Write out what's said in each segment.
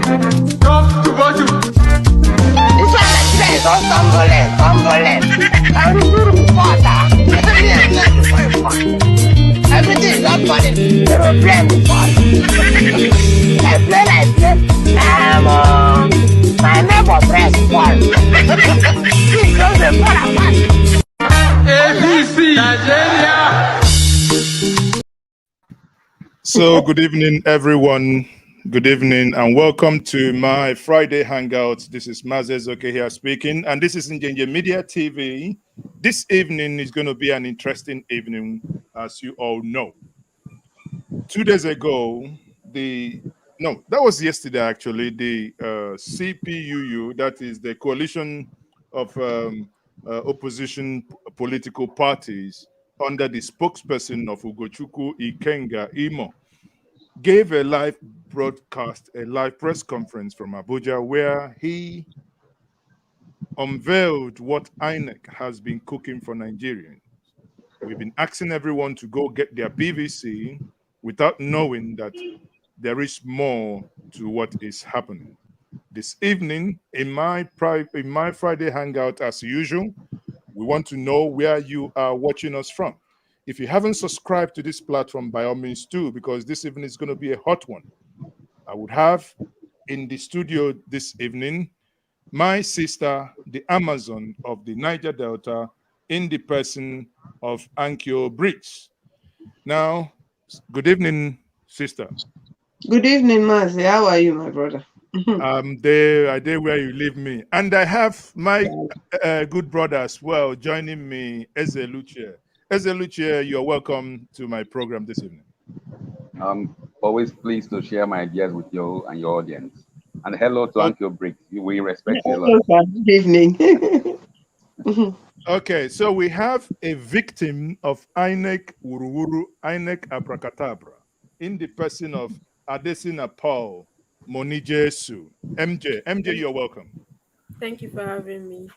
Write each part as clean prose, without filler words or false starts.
Everything is not funny. They will play with fun. I play. My neighbor press one. He close the phone apart. ABC Nigeria. So, good evening, everyone. Good evening, and welcome to my Friday Hangout. This is MaaziEzeoke here speaking, and this is Njenje Media TV. This evening is going to be an interesting evening, as you all know. 2 days ago, that was yesterday actually, the CPUU, that is the coalition of opposition political parties under the spokesperson of Ugochukwu Ikenga Imo, gave a live broadcast, a live press conference from Abuja, where he unveiled what INEC has been cooking for Nigerians. We've been asking everyone to go get their PVC without knowing that there is more to what is happening. This evening, in my Friday Hangout, as usual, we want to know where you are watching us from. If you haven't subscribed to this platform, by all means do, because this evening is going to be a hot one. I would have in the studio this evening my sister, the Amazon of the Niger Delta, in the person of Ankyo Briggs. Now, good evening, sister. Good evening, Maazi. How are you, my brother? I'm there where you leave me. And I have my good brother as well joining me, Ezeluche. Ezeluche, you're welcome to my program this evening. I'm always pleased to share my ideas with you and your audience. And hello to Ankyo Briggs. We respect you a lot. Good evening. Okay, so we have a victim of INEC Wuruwuru, INEC Abracadabra, in the person of Adesina Paul Monijesu. MJ, you're welcome. Thank you for having me.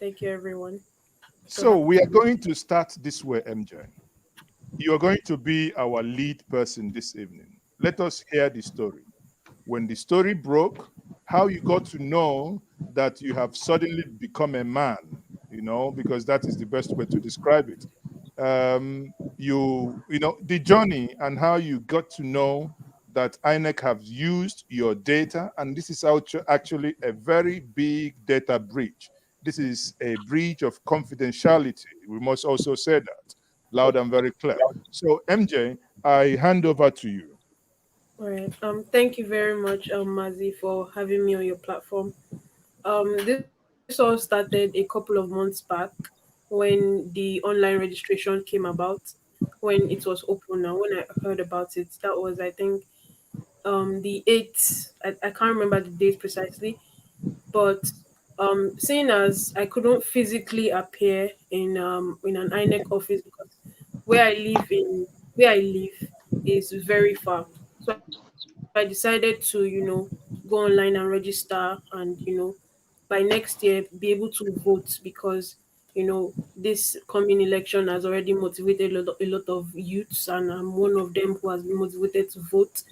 Thank you, everyone. So we are going to start this way, MJ. You are going to be our lead person this evening. Let us hear the story. When the story broke, how you got to know that you have suddenly become a man, because that is the best way to describe it. The journey and how you got to know that INEC have used your data, and this is actually a very big data breach. This is a breach of confidentiality. We must also say that loud and very clear. So, MJ, I hand over to you. All right. Thank you very much, Maazi, for having me on your platform. This all started a couple of months back when the online registration came about, when it was open. Now, when I heard about it, that was, I think, the 8th. I can't remember the date precisely, but seeing as I couldn't physically appear in an INEC office because where I live is very far. So I decided to, go online and register and, by next year be able to vote because, this coming election has already motivated a lot of youths, and I'm one of them who has been motivated to vote.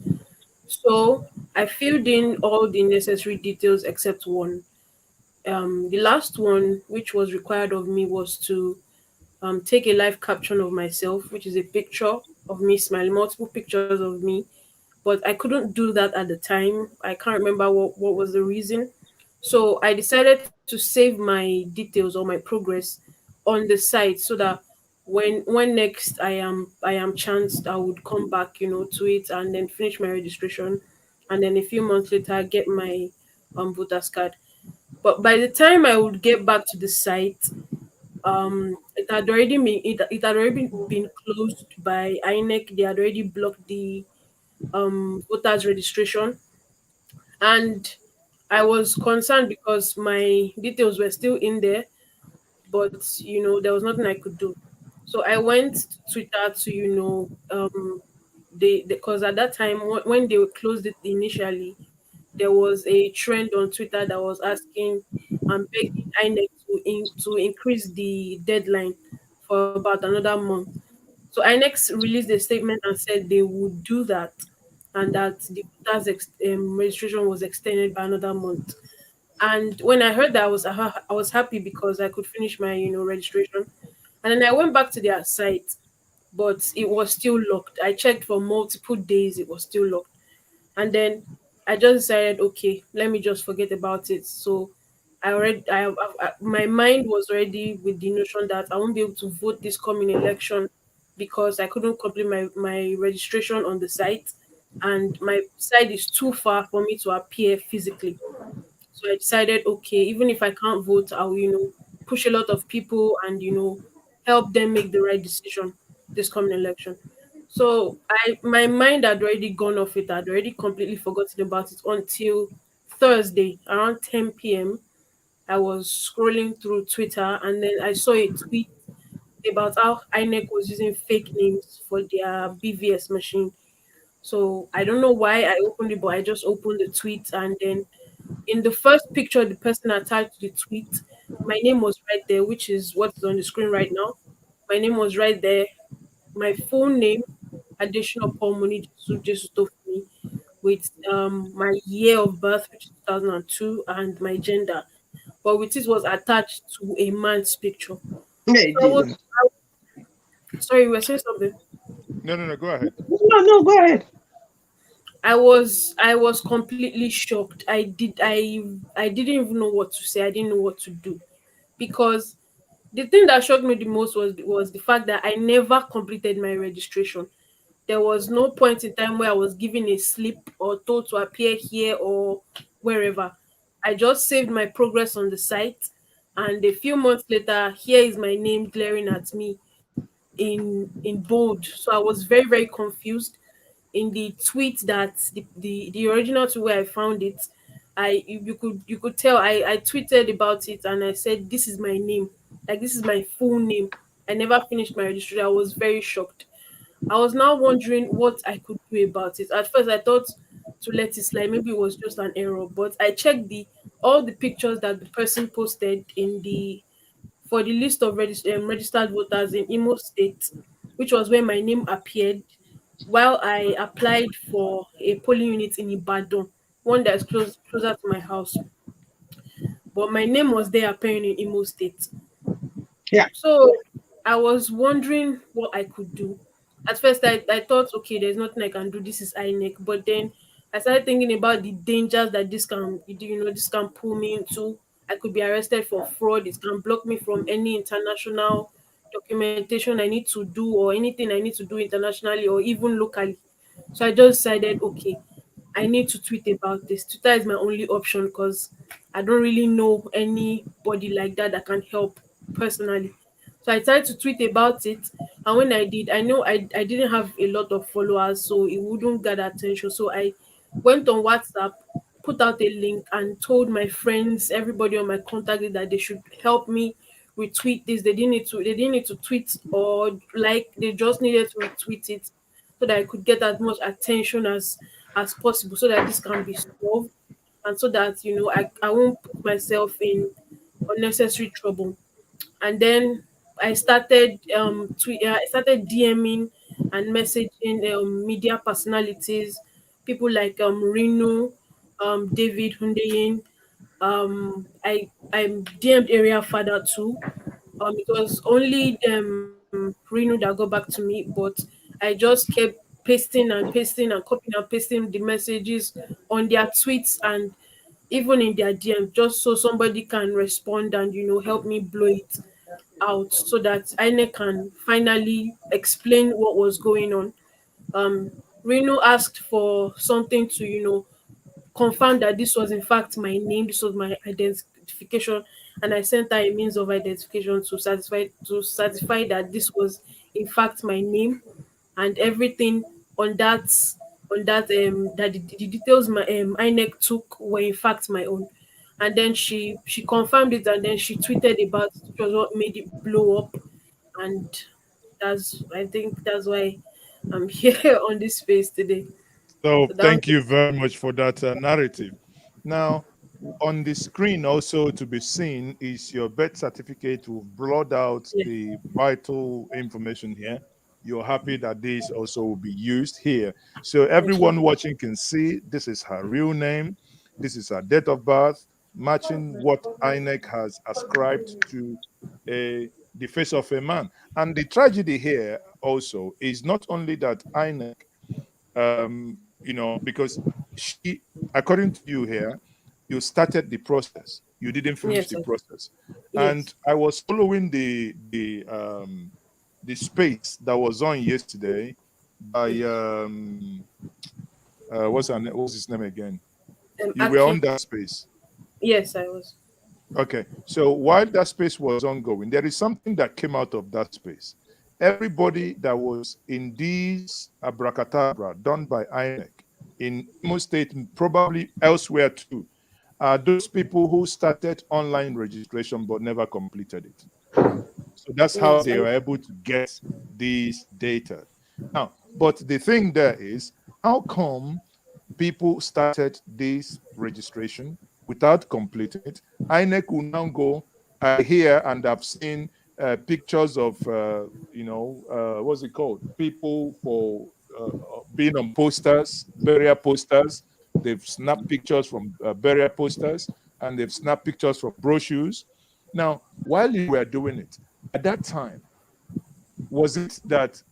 So I filled in all the necessary details except one. The last one, which was required of me, was to take a live caption of myself, which is a picture of me smiling, multiple pictures of me. But I couldn't do that at the time. I can't remember what was the reason. So I decided to save my details or my progress on the site so that when next I am chanced, I would come back, to it and then finish my registration, and then a few months later get my voter's card. But by the time I would get back to the site, it had already been closed by INEC. They had already blocked the voters registration, and I was concerned because my details were still in there, but there was nothing I could do. So I went to Twitter to they because at that time when they closed it initially, there was a trend on Twitter that was asking and begging INEC to increase the deadline for about another month. So INEC released a statement and said they would do that, and that the registration was extended by another month. And when I heard that, I was happy because I could finish my registration. And then I went back to their site, but it was still locked. I checked for multiple days; it was still locked. And then I just decided, okay, let me just forget about it. So my mind was already with the notion that I won't be able to vote this coming election because I couldn't complete my registration on the site, and my site is too far for me to appear physically. So I decided, okay, even if I can't vote, I'll, push a lot of people and, help them make the right decision this coming election. So my mind had already gone off it. I'd already completely forgotten about it until Thursday around 10 p.m. I was scrolling through Twitter and then I saw a tweet about how INEC was using fake names for their BVS machine. So I don't know why I opened it, but I just opened the tweet, and then in the first picture the person attached to the tweet, my name was right there, which is what is on the screen right now. My name was right there. My full name, additional Pulmoney Jesutofumi, with my year of birth, which is 2002, and my gender. But with it was attached to a man's picture. Hey, So I was Jesus. sorry, you were saying something. No, no, no. Go ahead. No, no, go ahead. I was completely shocked. I didn't even know what to say. I didn't know what to do because the thing that shocked me the most was the fact that I never completed my registration. There was no point in time where I was given a slip or told to appear here or wherever. I just saved my progress on the site, and a few months later, here is my name glaring at me in bold. So I was very very confused. In the tweet that the original tweet where I found it, you could tell I tweeted about it and I said this is my name, like this is my full name. I never finished my registration. I was very shocked. I was now wondering what I could do about it. At first, I thought to let it slide. Maybe it was just an error. But I checked the all the pictures that the person posted in the for the list of registered voters in Imo State, which was where my name appeared, while I applied for a polling unit in Ibadan, one that is closer to my house. But my name was there appearing in Imo State. Yeah. So I was wondering what I could do. At first, I thought, okay, there's nothing I can do. This is INEC. But then I started thinking about the dangers that this can pull me into. I could be arrested for fraud. It can block me from any international documentation I need to do or anything I need to do internationally or even locally. So I just decided, okay, I need to tweet about this. Twitter is my only option because I don't really know anybody like that that can help personally. So I tried to tweet about it, and when I did, I know I didn't have a lot of followers, so it wouldn't get attention. So I went on WhatsApp, put out a link, and told my friends, everybody on my contact list that they should help me retweet this. They didn't need to tweet or like, they just needed to retweet it so that I could get as much attention as possible so that this can be solved, and so that I won't put myself in unnecessary trouble. And then I started DMing and messaging media personalities, people like Reno, David Hundeyin. I DM'd area father too. It was only Reno that got back to me, but I just kept pasting and copying and pasting the messages on their tweets and even in their DM, just so somebody can respond and help me blow it out so that INEC can finally explain what was going on. Um, Reno asked for something to confirm that this was in fact my name, this was my identification, and I sent her a means of identification to certify that this was in fact my name, and everything on that that the details my INEC took were in fact my own. And then she confirmed it, and then she tweeted about it, which was what made it blow up. And I think that's why I'm here on this space today. So So that was thank you very much for that narrative. Now, on the screen also to be seen is your birth certificate. We've blurred out yeah. the vital information here. you're happy that this also will be used here. So everyone watching can see this is her real name, this is her date of birth, matching what INEC has ascribed to the face of a man. And the tragedy here also is not only that INEC, because she, according to you here, you started the process, you didn't finish Yes, the process. yes. And I was following the space that was on yesterday by what's his name again? You were on Aki. that space. Yes, I was. Okay. So while that space was ongoing, there is something that came out of that space. Everybody that was in these abracadabra done by INEC in Imo State, and probably elsewhere too, are those people who started online registration but never completed it. So that's how Yes, they were able to get these data. Now, but the thing there is, how come people started this registration without completing it? INEC will now go here, and I've seen pictures of, what's it called? People for being on posters, burial posters. They've snapped pictures from burial posters, and they've snapped pictures from brochures. Now, while you were doing it, at that time, was it that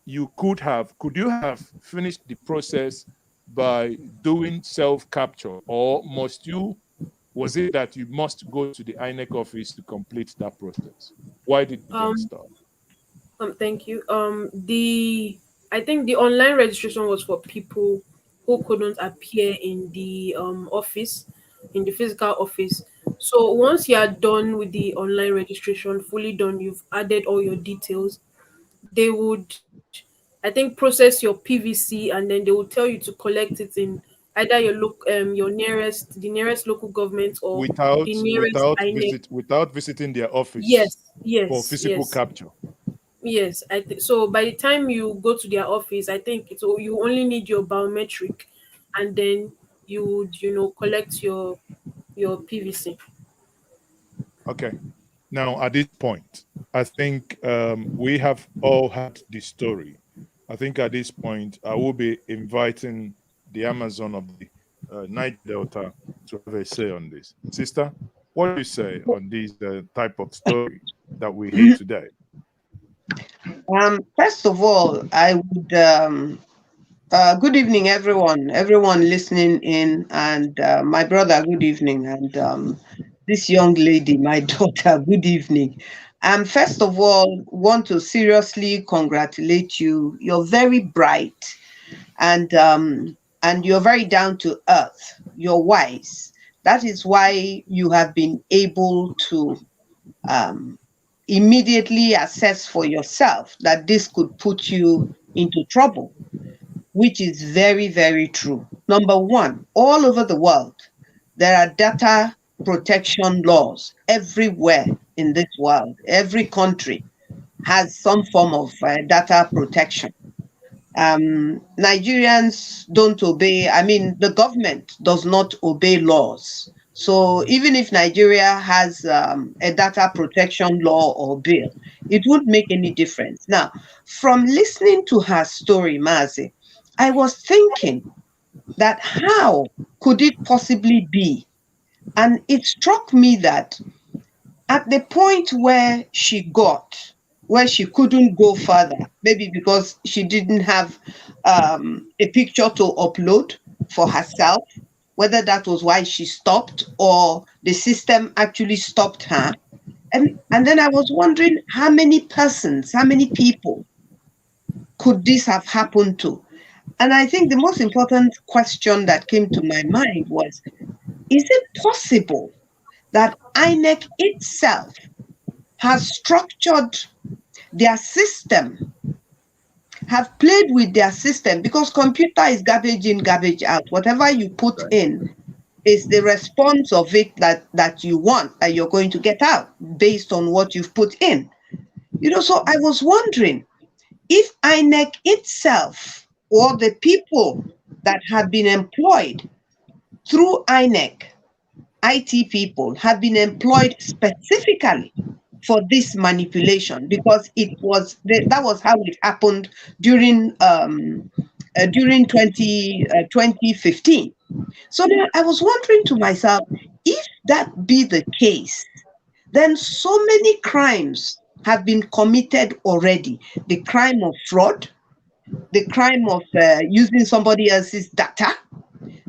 could you have finished the process by doing self-capture, or was it that you must go to the INEC office to complete that process? Why did you then um stop? thank you. The I think the online registration was for people who couldn't appear in the office, in the physical office. So once you are done with the online registration, fully done, you've added all your details, they would, I think, process your PVC, and then they will tell you to collect it in either your nearest, the nearest local government, or Without the nearest without INEC. visit without visiting their office Yes, for yes, physical yes. capture. Yes, so. By the time you go to their office, I think you only need your biometric, and then you would, collect your PVC. Okay. Now, at this point, I think we have all had the story. I think at this point, I will be inviting the Amazon of the Niger Delta to have a say on this. Sister, what do you say on this type of story that we hear today? First of all, I would good evening, everyone listening in, and my brother, good evening, and this young lady, my daughter, good evening. First of all, want to seriously congratulate you. You're very bright, and you're very down to earth. You're wise. That is why you have been able to um, immediately assess for yourself that this could put you into trouble, which is very, very true. Number one, all over the world, there are data protection laws everywhere in this world. Every country has some form of data protection. Nigerians don't obey, I mean, the government does not obey laws. So even if Nigeria has a data protection law or bill, it won't make any difference. Now, from listening to her story, Mazi, I was thinking that how could it possibly be? And it struck me that at the point where she couldn't go further, maybe because she didn't have a picture to upload for herself, whether that was why she stopped or the system actually stopped her. And then I was wondering how many persons, how many people could this have happened to? And I think the most important question that came to my mind was, is it possible that INEC itself has structured their system, have played with their system, because computer is garbage in, garbage out. Whatever you put in is the response of it that you want, that you're going to get out based on what you've put in. So I was wondering if INEC itself, or the people that have been employed through INEC, IT people, have been employed specifically for this manipulation, because that was how it happened during 2015. So then I was wondering to myself, if that be the case, then so many crimes have been committed already. The crime of fraud, the crime of using somebody else's data,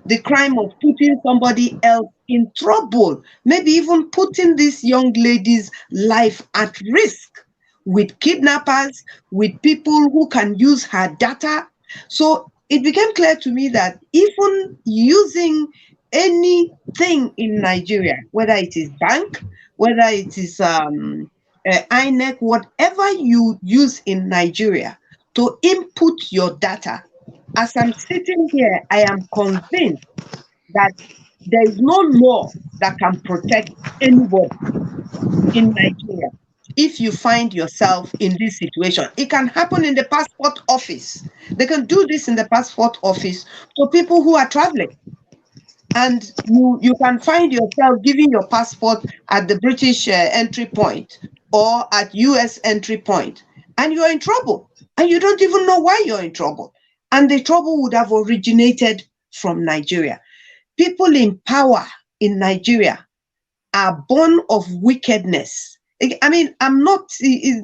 the crime of putting somebody else in trouble, maybe even putting this young lady's life at risk with kidnappers, with people who can use her data. So it became clear to me that even using anything in Nigeria, whether it is bank, whether it is INEC, whatever you use in Nigeria to input your data, as I'm sitting here, I am convinced that there is no law that can protect anybody in Nigeria. If you find yourself in this situation, it can happen in the passport office. They can do this in the passport office to people who are traveling. And you can find yourself giving your passport at the British entry point or at US entry point, and you're in trouble. And you don't even know why you're in trouble. And the trouble would have originated from Nigeria. People in power in Nigeria are born of wickedness. I mean,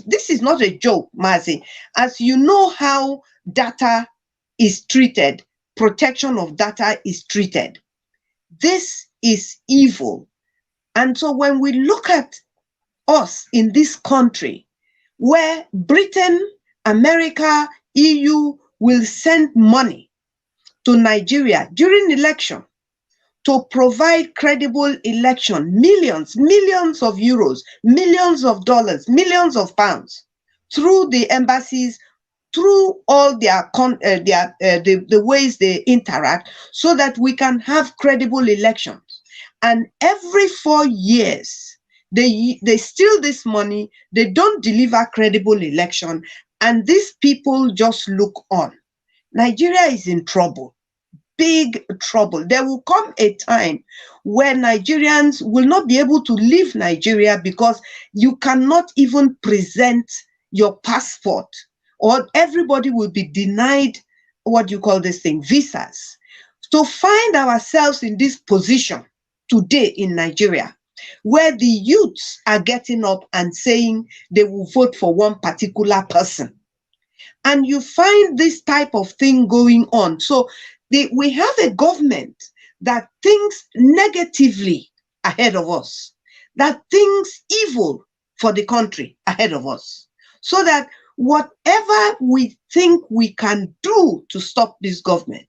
this is not a joke, Maazi. As you know how data is treated, protection of data is treated. This is evil. And so when we look at us in this country, where Britain, America, EU will send money to Nigeria during election to provide credible election, millions of euros, millions of dollars, millions of pounds, through the embassies, through all the ways they interact, so that we can have credible elections. And every 4 years, they steal this money, they don't deliver credible election, and these people just look on. Nigeria is in trouble. Big trouble. There will come a time where Nigerians will not be able to leave Nigeria because you cannot even present your passport, or everybody will be denied visas. To find ourselves in this position today in Nigeria, where the youths are getting up and saying they will vote for one particular person, and you find this type of thing going on. So we have a government that thinks negatively ahead of us, that thinks evil for the country ahead of us, so that whatever we think we can do to stop this government,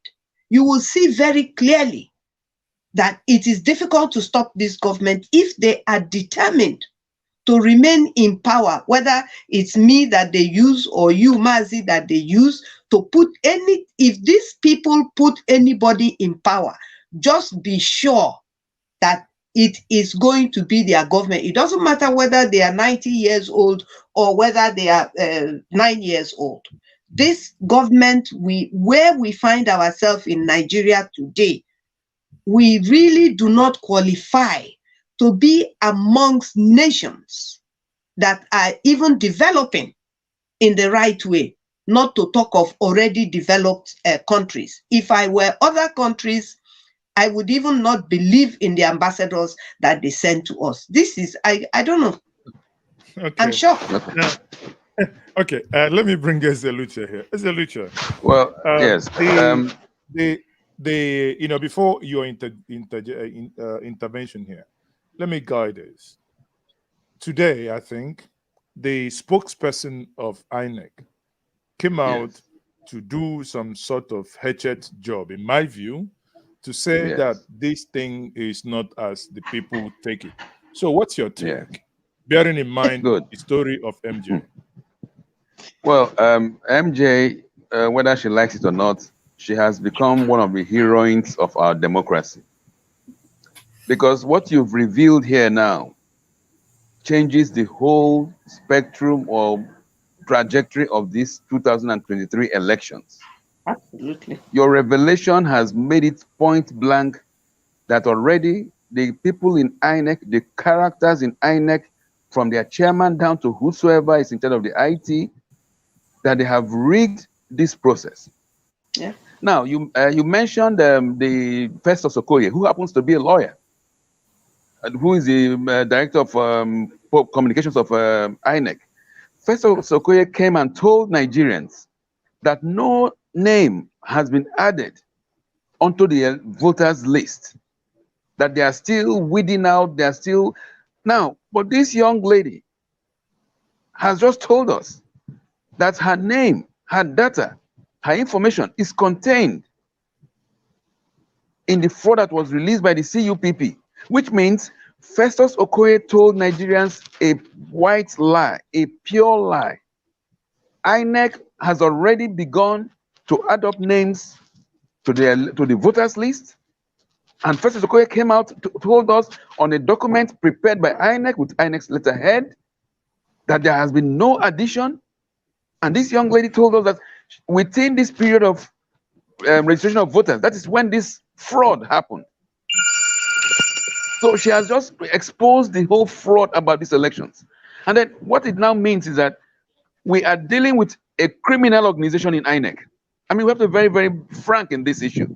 you will see very clearly that it is difficult to stop this government if they are determined to remain in power, whether it's me that they use or you, Maazi, that they use to put if these people put anybody in power, just be sure that it is going to be their government. It doesn't matter whether they are 90 years old or whether they are 9 years old. This government, where we find ourselves in Nigeria today, we really do not qualify to be amongst nations that are even developing in the right way, not to talk of already developed countries. If I were other countries, I would even not believe in the ambassadors that they send to us. This is, I don't know. Okay. I'm shocked. Okay, let me bring Ezeoke here. Ezeoke. Well, yes. Before your intervention here, let me guide us. Today, I think the spokesperson of INEC came out to do some sort of hatchet job, in my view, to say that this thing is not as the people take it. So what's your take? Bearing in mind the story of MJ. Well, MJ, whether she likes it or not, she has become one of the heroines of our democracy. Because what you've revealed here now changes the whole spectrum or trajectory of these 2023 elections. Absolutely. Your revelation has made it point blank that already the people in INEC, the characters in INEC from their chairman down to whosoever is in charge of the IT, that they have rigged this process. Yeah. Now, you mentioned the Festus Okoye, who happens to be a lawyer, and who is the director of communications of INEC. Festus Okoye came and told Nigerians that no name has been added onto the voters list, that they are still weeding out, they are still... Now, but this young lady has just told us that her name, her data, her information is contained in the fraud that was released by the CUPP, which means Festus Okoye told Nigerians a white lie, a pure lie. INEC has already begun to add up names to the voters list, and Festus Okoye came out told us on a document prepared by INEC with INEC's letterhead that there has been no addition. And this young lady told us that within this period of registration of voters, that is when this fraud happened. So she has just exposed the whole fraud about these elections. And then what it now means is that we are dealing with a criminal organization in INEC. I mean, we have to be very, very frank in this issue.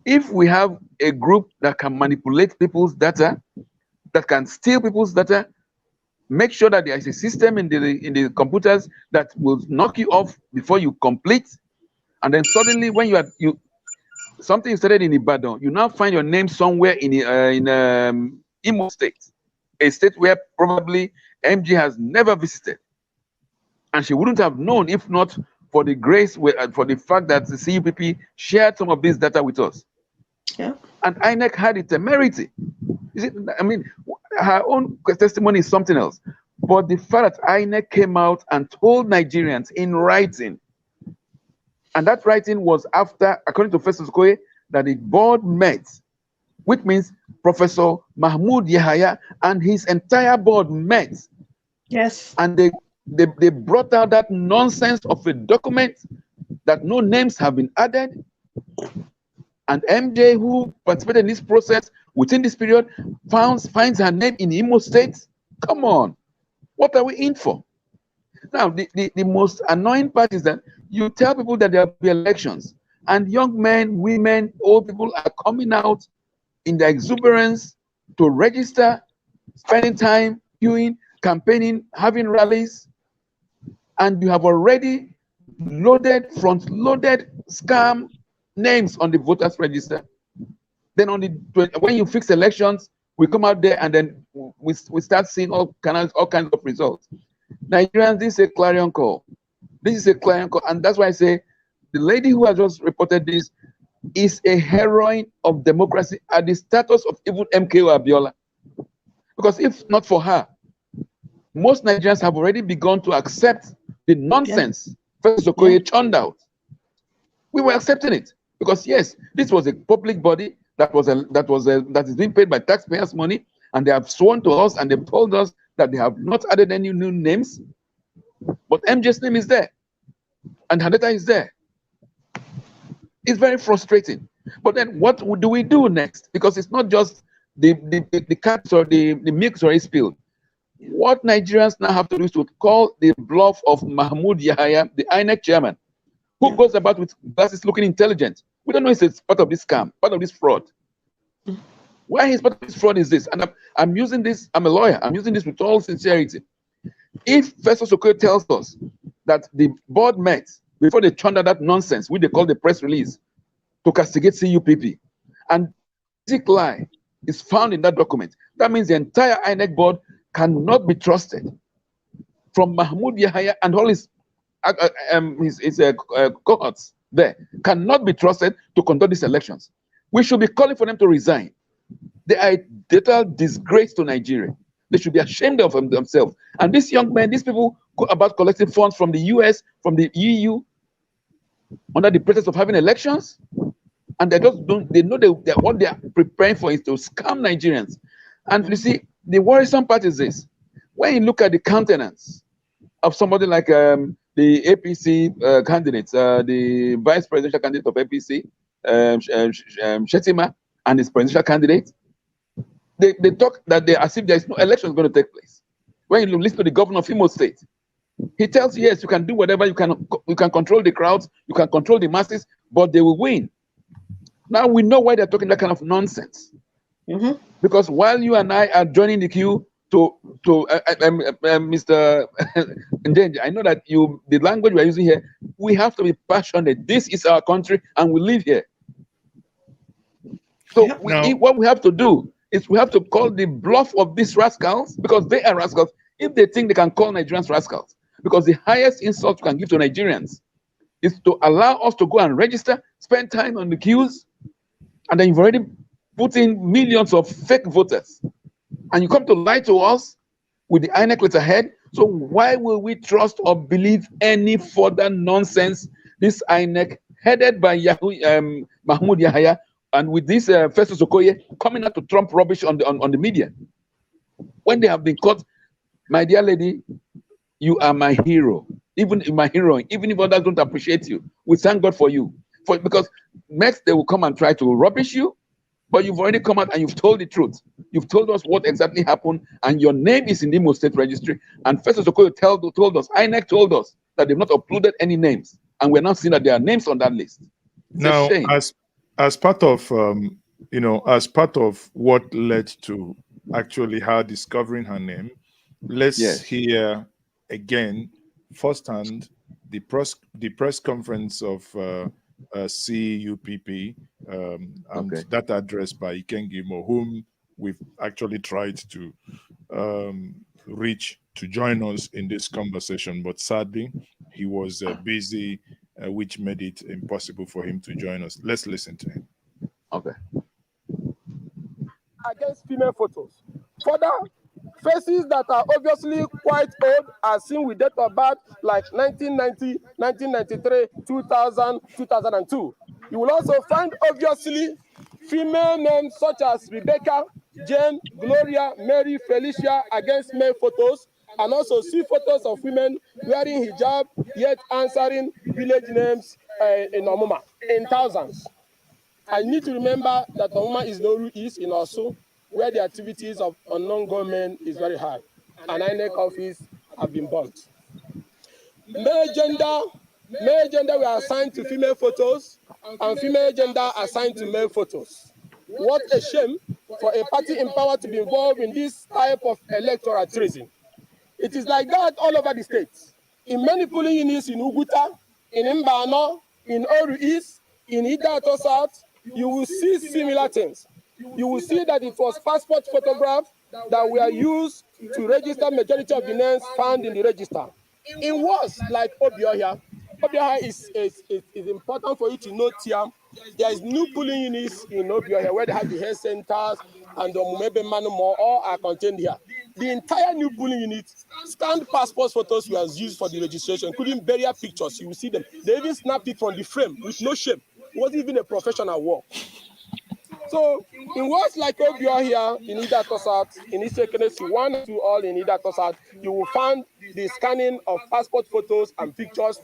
If we have a group that can manipulate people's data, that can steal people's data, make sure that there is a system in the computers that will knock you off before you complete, and then suddenly when something started in Ibadan, you now find your name somewhere in Imo State, a state where probably MG has never visited, and she wouldn't have known if not for the grace, for the fact that the CUPP shared some of this data with us. Yeah. And INEC had the temerity. I mean, her own testimony is something else. But the fact that INEC came out and told Nigerians in writing, and that writing was after, according to Festus Okoye, that the board met, which means Professor Mahmoud Yahaya and his entire board met. Yes. And they brought out that nonsense of a document that no names have been added. And MJ, who participated in this process within this period, finds her name in Imo State. Come on, what are we in for? Now, the most annoying part is that you tell people that there will be elections, and young men, women, old people are coming out in their exuberance to register, spending time queuing, campaigning, having rallies, and you have already front-loaded scam names on the voters register. Then when you fix elections, we come out there and then we start seeing all kinds of results. Nigerians, this is a clarion call. This is a clarion call, and that's why I say the lady who has just reported this is a heroine of democracy at the status of even MKO Abiola. Because if not for her, most Nigerians have already begun to accept the nonsense Festus Okoye churned out. We were accepting it because yes, this was a public body that is being paid by taxpayers' money, and they have sworn to us and they've told us that they have not added any new names, but MJ's name is there and her data is there. It's very frustrating. But then what do we do next? Because it's not just the cats or the milk or spilled. What Nigerians now have to do is to call the bluff of Mahmoud Yahaya, the INEC chairman, who goes about with glasses looking intelligent. We don't know if it's part of this scam, part of this fraud. Why he's part of this fraud is this, and I'm using this, I'm a lawyer, I'm using this with all sincerity. If Festus Okoye tells us that the board met before they turned out that nonsense, which they call the press release, to castigate CUPP, and basic lie is found in that document, that means the entire INEC board cannot be trusted. From Mahmoud Yahaya and all his cohorts there cannot be trusted to conduct these elections. We should be calling for them to resign. They are a total disgrace to Nigeria. They should be ashamed of themselves. And these young men, these people go about collecting funds from the US, from the EU, under the pretext of having elections, and they just don't. They know that what they are preparing for is to scam Nigerians. And you see, the worrisome part is this: when you look at the countenance of somebody like the APC candidates, the vice presidential candidate of APC, Shetima, and his presidential candidate, they talk that as if there is no election going to take place. When you listen to the governor of Imo State, he tells you, yes, you can do whatever, you can control the crowds, you can control the masses, but they will win. Now we know why they're talking that kind of nonsense. Because while you and I are joining the queue to Mr. Njenje, I know that the language we're using here, we have to be passionate. This is our country and we live here. So what we have to do is we have to call the bluff of these rascals, because they are rascals, if they think they can call Nigerians rascals. Because the highest insult you can give to Nigerians is to allow us to go and register, spend time on the queues, and then you've already put in millions of fake voters. And you come to lie to us with the INEC letterhead. So why will we trust or believe any further nonsense this INEC, headed by Mahmoud Yahya, and with this Festus Okoye coming out to trump rubbish on the media? When they have been caught, my dear lady, you are my hero. Even my hero, even if others don't appreciate you, we thank God for you. Because next they will come and try to rubbish you, but you've already come out and you've told the truth. You've told us what exactly happened, and your name is in the Imo State Registry. And Festus Okoye told us, INEC told us that they've not uploaded any names, and we're now seeing that there are names on that list. It's now, a shame. as part of as part of what led to actually her discovering her name, let's hear again firsthand the press conference of CUPP and that address by Ikengimo, whom we've actually tried to reach to join us in this conversation, but sadly he was busy, which made it impossible for him to join us. Let's listen to him. Okay. Against female photos. Further, faces that are obviously quite old are seen with date of birth like 1990, 1993, 2000, 2002. You will also find obviously female names such as Rebecca, Jane, Gloria, Mary, Felicia against male photos, and also see photos of women wearing hijab yet answering village names in Omuma in thousands. I need to remember that Omuma is Noru East in Osu, where the activities of unknown gunmen is very high, and INEC office have been burnt. Male gender were assigned to female photos, and female gender assigned to male photos. What a shame for a party in power to be involved in this type of electoral treason. It is like that all over the states. In many polling units in Uguta, in Mbano, in Oru East, in Idato South, you will see similar things. You will see that it was passport photographs that were used to register majority of the names found in the register. In words like Obiohia is important for you to note here. There is new polling units in Obiohia where they have the health centers and the Mumebe Manumo, all are contained here. The entire new polling unit, scanned passport photos were used for the registration, including burial pictures. You will see them. They even snapped it from the frame with no shame. It wasn't even a professional work. So, in words like Obiohia in Idato South, in Isekenesi 1 and 2, all in Idato South, you will find the scanning of passport photos and pictures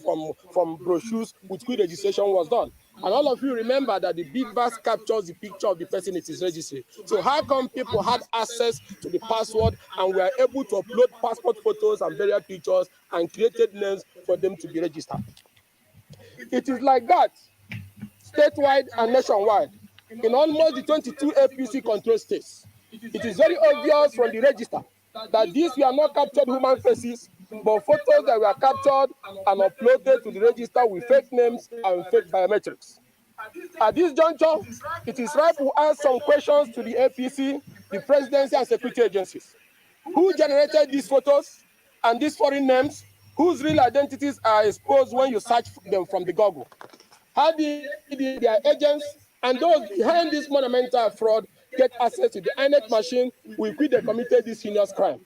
from brochures with which registration was done. And all of you remember that the big bus captures the picture of the person it is registered. So how come people had access to the password and were able to upload passport photos and burial pictures and created names for them to be registered? It is like that, statewide and nationwide, in almost the 22 APC control states. It is very obvious from the register that these were not captured human faces, but photos that were captured and uploaded to the register with fake names and fake biometrics. At this juncture, it is right to ask some questions to the APC, the presidency and security agencies. Who generated these photos and these foreign names, whose real identities are exposed when you search them from the Google? How did their agents and those behind this monumental fraud get access to the INEC machine with which they committed this heinous crime?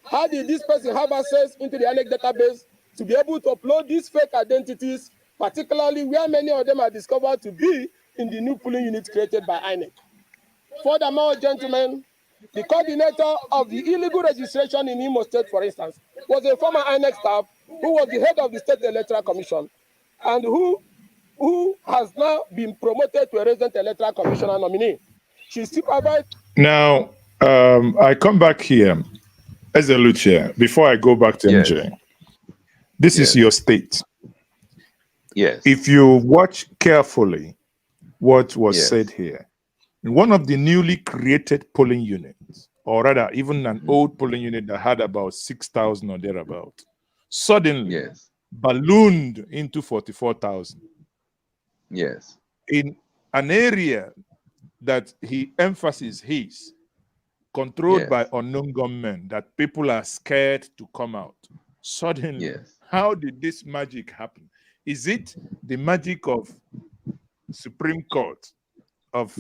How did this person have access into the INEC database to be able to upload these fake identities, particularly where many of them are discovered to be in the new polling unit created by INEC? Furthermore, gentlemen, the coordinator of the illegal registration in Imo State, for instance, was a former INEC staff who was the head of the State Electoral Commission and who has now been promoted to a resident electoral commissioner nominee. She supervised. Now, I come back here. Ezeoke, before I go back to Yes. MJ, this is Yes. your state. Yes. If you watch carefully what was Yes. said here, in one of the newly created polling units, or rather even an old polling unit that had about 6,000 or thereabout, suddenly Yes. ballooned into 44,000 Yes. in an area that he emphasizes his controlled Yes. by unknown gunmen, that people are scared to come out. Suddenly, Yes. how did this magic happen? Is it the magic of Supreme Court of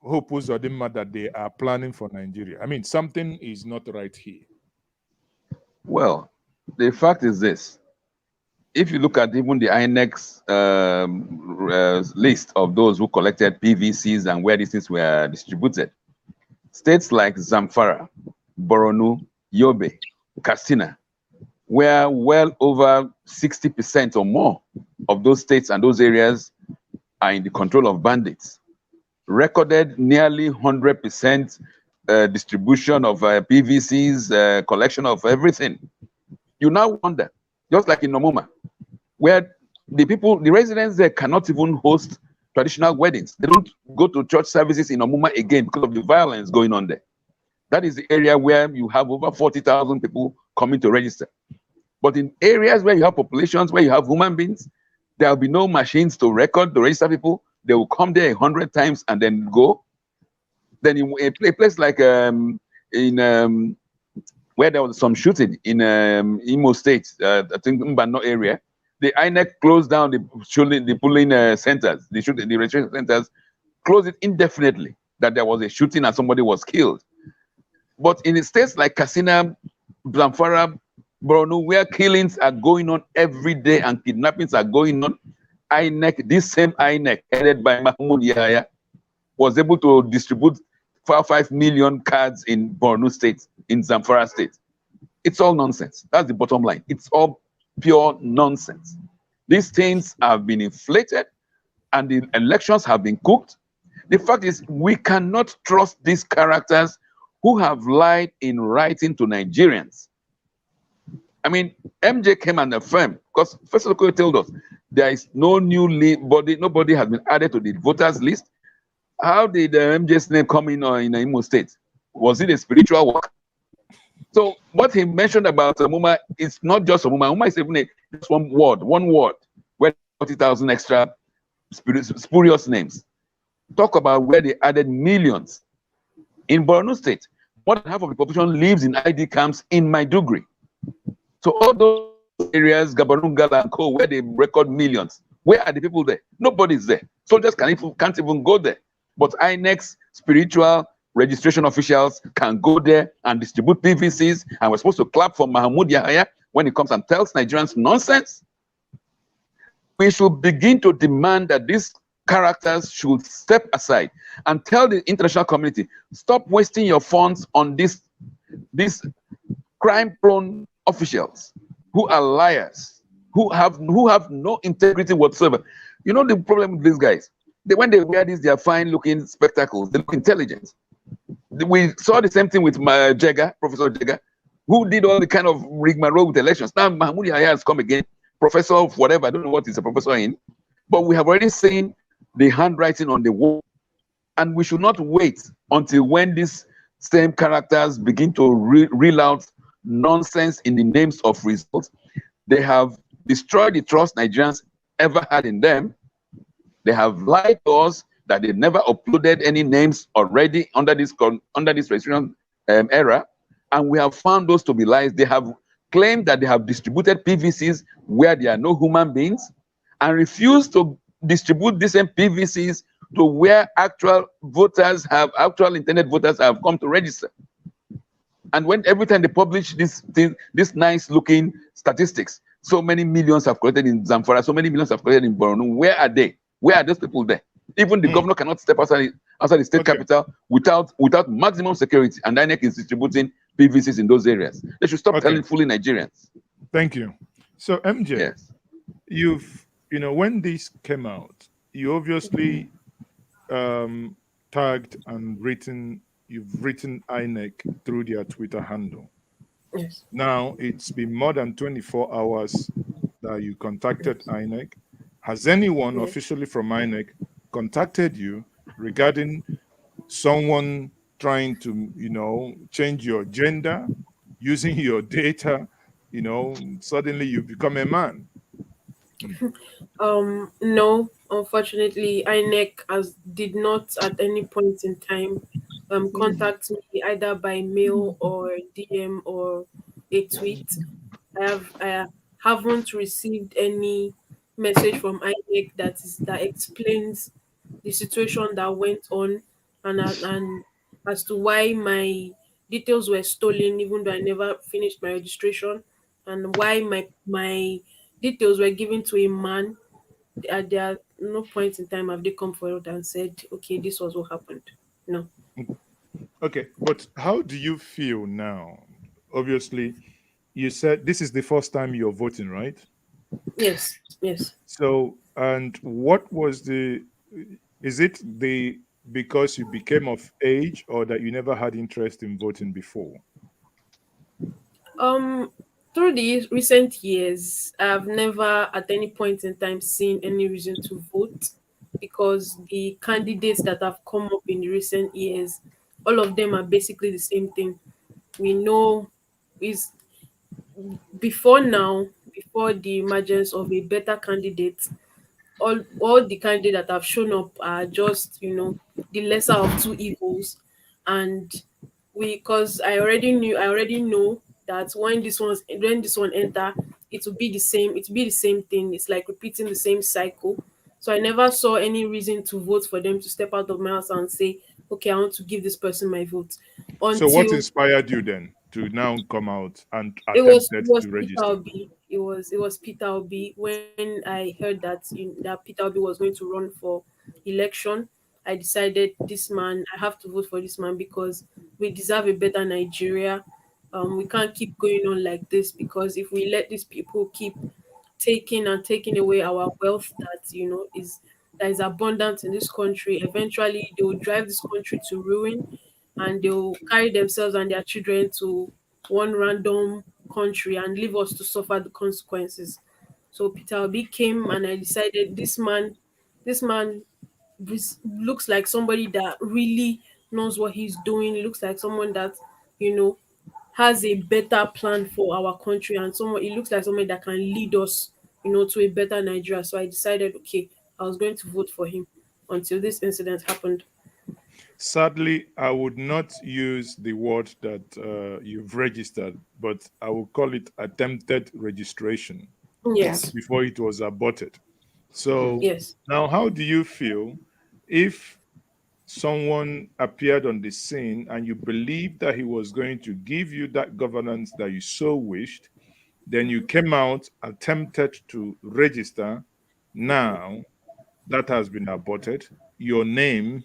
Hope Uzodinma that they are planning for Nigeria? I mean, something is not right here. Well, the fact is this. If you look at even the INEC's list of those who collected PVCs and where these things were distributed, states like Zamfara, Borno, Yobe, Katsina, where well over 60% or more of those states and those areas are in the control of bandits, recorded nearly 100% distribution of PVCs, collection of everything. You now wonder, just like in Nomoma, where the residents there cannot even host traditional weddings. They don't go to church services in Omuma again because of the violence going on there. That is the area where you have over 40,000 people coming to register. But in areas where you have populations, where you have human beings, there will be no machines to record, to register people. They will come there 100 times and then go. Then in a place like where there was some shooting in Imo State, I think Mbano area, the INEC closed down the polling centers, the registration centers, closed it indefinitely, that there was a shooting and somebody was killed. But in states like Katsina, Zamfara, Borno, where killings are going on every day and kidnappings are going on, INEC, this same INEC, headed by Mahmoud Yahya, was able to distribute 5 million cards in Borno State, in Zamfara State. It's all nonsense. That's the bottom line. It's all pure nonsense. These things have been inflated and the elections have been cooked. The fact is, we cannot trust these characters who have lied in writing to Nigerians. I mean, MJ came and affirmed, because First Electoral told us there is no new body, nobody has been added to the voters list. How did MJ's name come in Imo State? Was it a spiritual work? So what he mentioned about Omuma is not just Omuma. Omuma is even just one word, where 40,000 extra spurious names. Talk about where they added millions. In Borno State, more than half of the population lives in ID camps in Maiduguri. So all those areas, Gabarungala and Co., where they record millions, where are the people there? Nobody's there. Soldiers can't even go there. But INEC's spiritual registration officials can go there and distribute PVCs, and we're supposed to clap for Mahmoud Yahya when he comes and tells Nigerians nonsense. We should begin to demand that these characters should step aside and tell the international community, stop wasting your funds on these crime-prone officials who are liars, who have no integrity whatsoever. You know the problem with these guys? When they wear these, they are fine-looking spectacles. They look intelligent. We saw the same thing with Professor Jega, who did all the kind of rigmarole with elections. Now Mahmoud Yahya has come again, professor of whatever, I don't know what he's a professor in, but we have already seen the handwriting on the wall, and we should not wait until when these same characters begin to reel out nonsense in the names of results. They have destroyed the trust Nigerians ever had in them. They have lied to us that they never uploaded any names already under this registration era, and we have found those to be lies. They have claimed that they have distributed PVCs where there are no human beings, and refused to distribute these same PVCs to where actual intended voters have come to register. And when every time they publish this nice looking statistics, so many millions have collected in Zamfara, so many millions have collected in Borno, where are they? Where are those people there? Even the governor cannot step outside the state capital without maximum security, and INEC is distributing PVCs in those areas. They should stop telling fooling Nigerians. Thank you. So MJ, yes, when this came out, you obviously tagged and you've written INEC through their Twitter handle. Yes. Now it's been more than 24 hours that you contacted INEC. Has anyone Yes. officially from INEC contacted you regarding someone trying to, change your gender using your data? Suddenly you become a man. No, unfortunately, INEC as did not at any point in time contact me either by mail or DM or a tweet. I haven't received any message from INEC that explains the situation that went on, and as to why my details were stolen even though I never finished my registration, and why my details were given to a man. There are no point in time have they come forward and said, okay, this was what happened. No. Okay, but how do you feel now? Obviously, you said this is the first time you're voting, right? Yes, yes. So, and what was is it because you became of age or that you never had interest in voting before? Um, through the recent years, I've never at any point in time seen any reason to vote, because the candidates that have come up in the recent years, all of them are basically the same thing. We know is before now, before the emergence of a better candidate, all the candidates that have shown up are just the lesser of two evils. And we because I already know that when this one enter, it will be the same thing. It's like repeating the same cycle. So I never saw any reason to vote for them to step out of my house and say, okay, I want to give this person my vote. So, what Until inspired you then to now come out and it attempted was to Peter register? Obi. It was Peter Obi. When I heard that Peter Obi was going to run for election, I decided this man. I have to vote for this man because we deserve a better Nigeria. We can't keep going on like this, because if we let these people keep taking away our wealth that is abundant in this country, eventually they will drive this country to ruin, and they will carry themselves and their children to one random country and leave us to suffer the consequences. So Peter Obi came, and I decided this man looks like somebody that really knows what he's doing. He looks like someone that you know has a better plan for our country, and someone it looks like someone that can lead us to a better Nigeria. So I decided, okay, I was going to vote for him until this incident happened. Sadly, I would not use the word that you've registered, but I will call it attempted registration Yeah. Yes. before it was aborted. So, Yes. now how do you feel if someone appeared on the scene and you believed that he was going to give you that governance that you so wished, then you came out, attempted to register? Now that has been aborted. Your name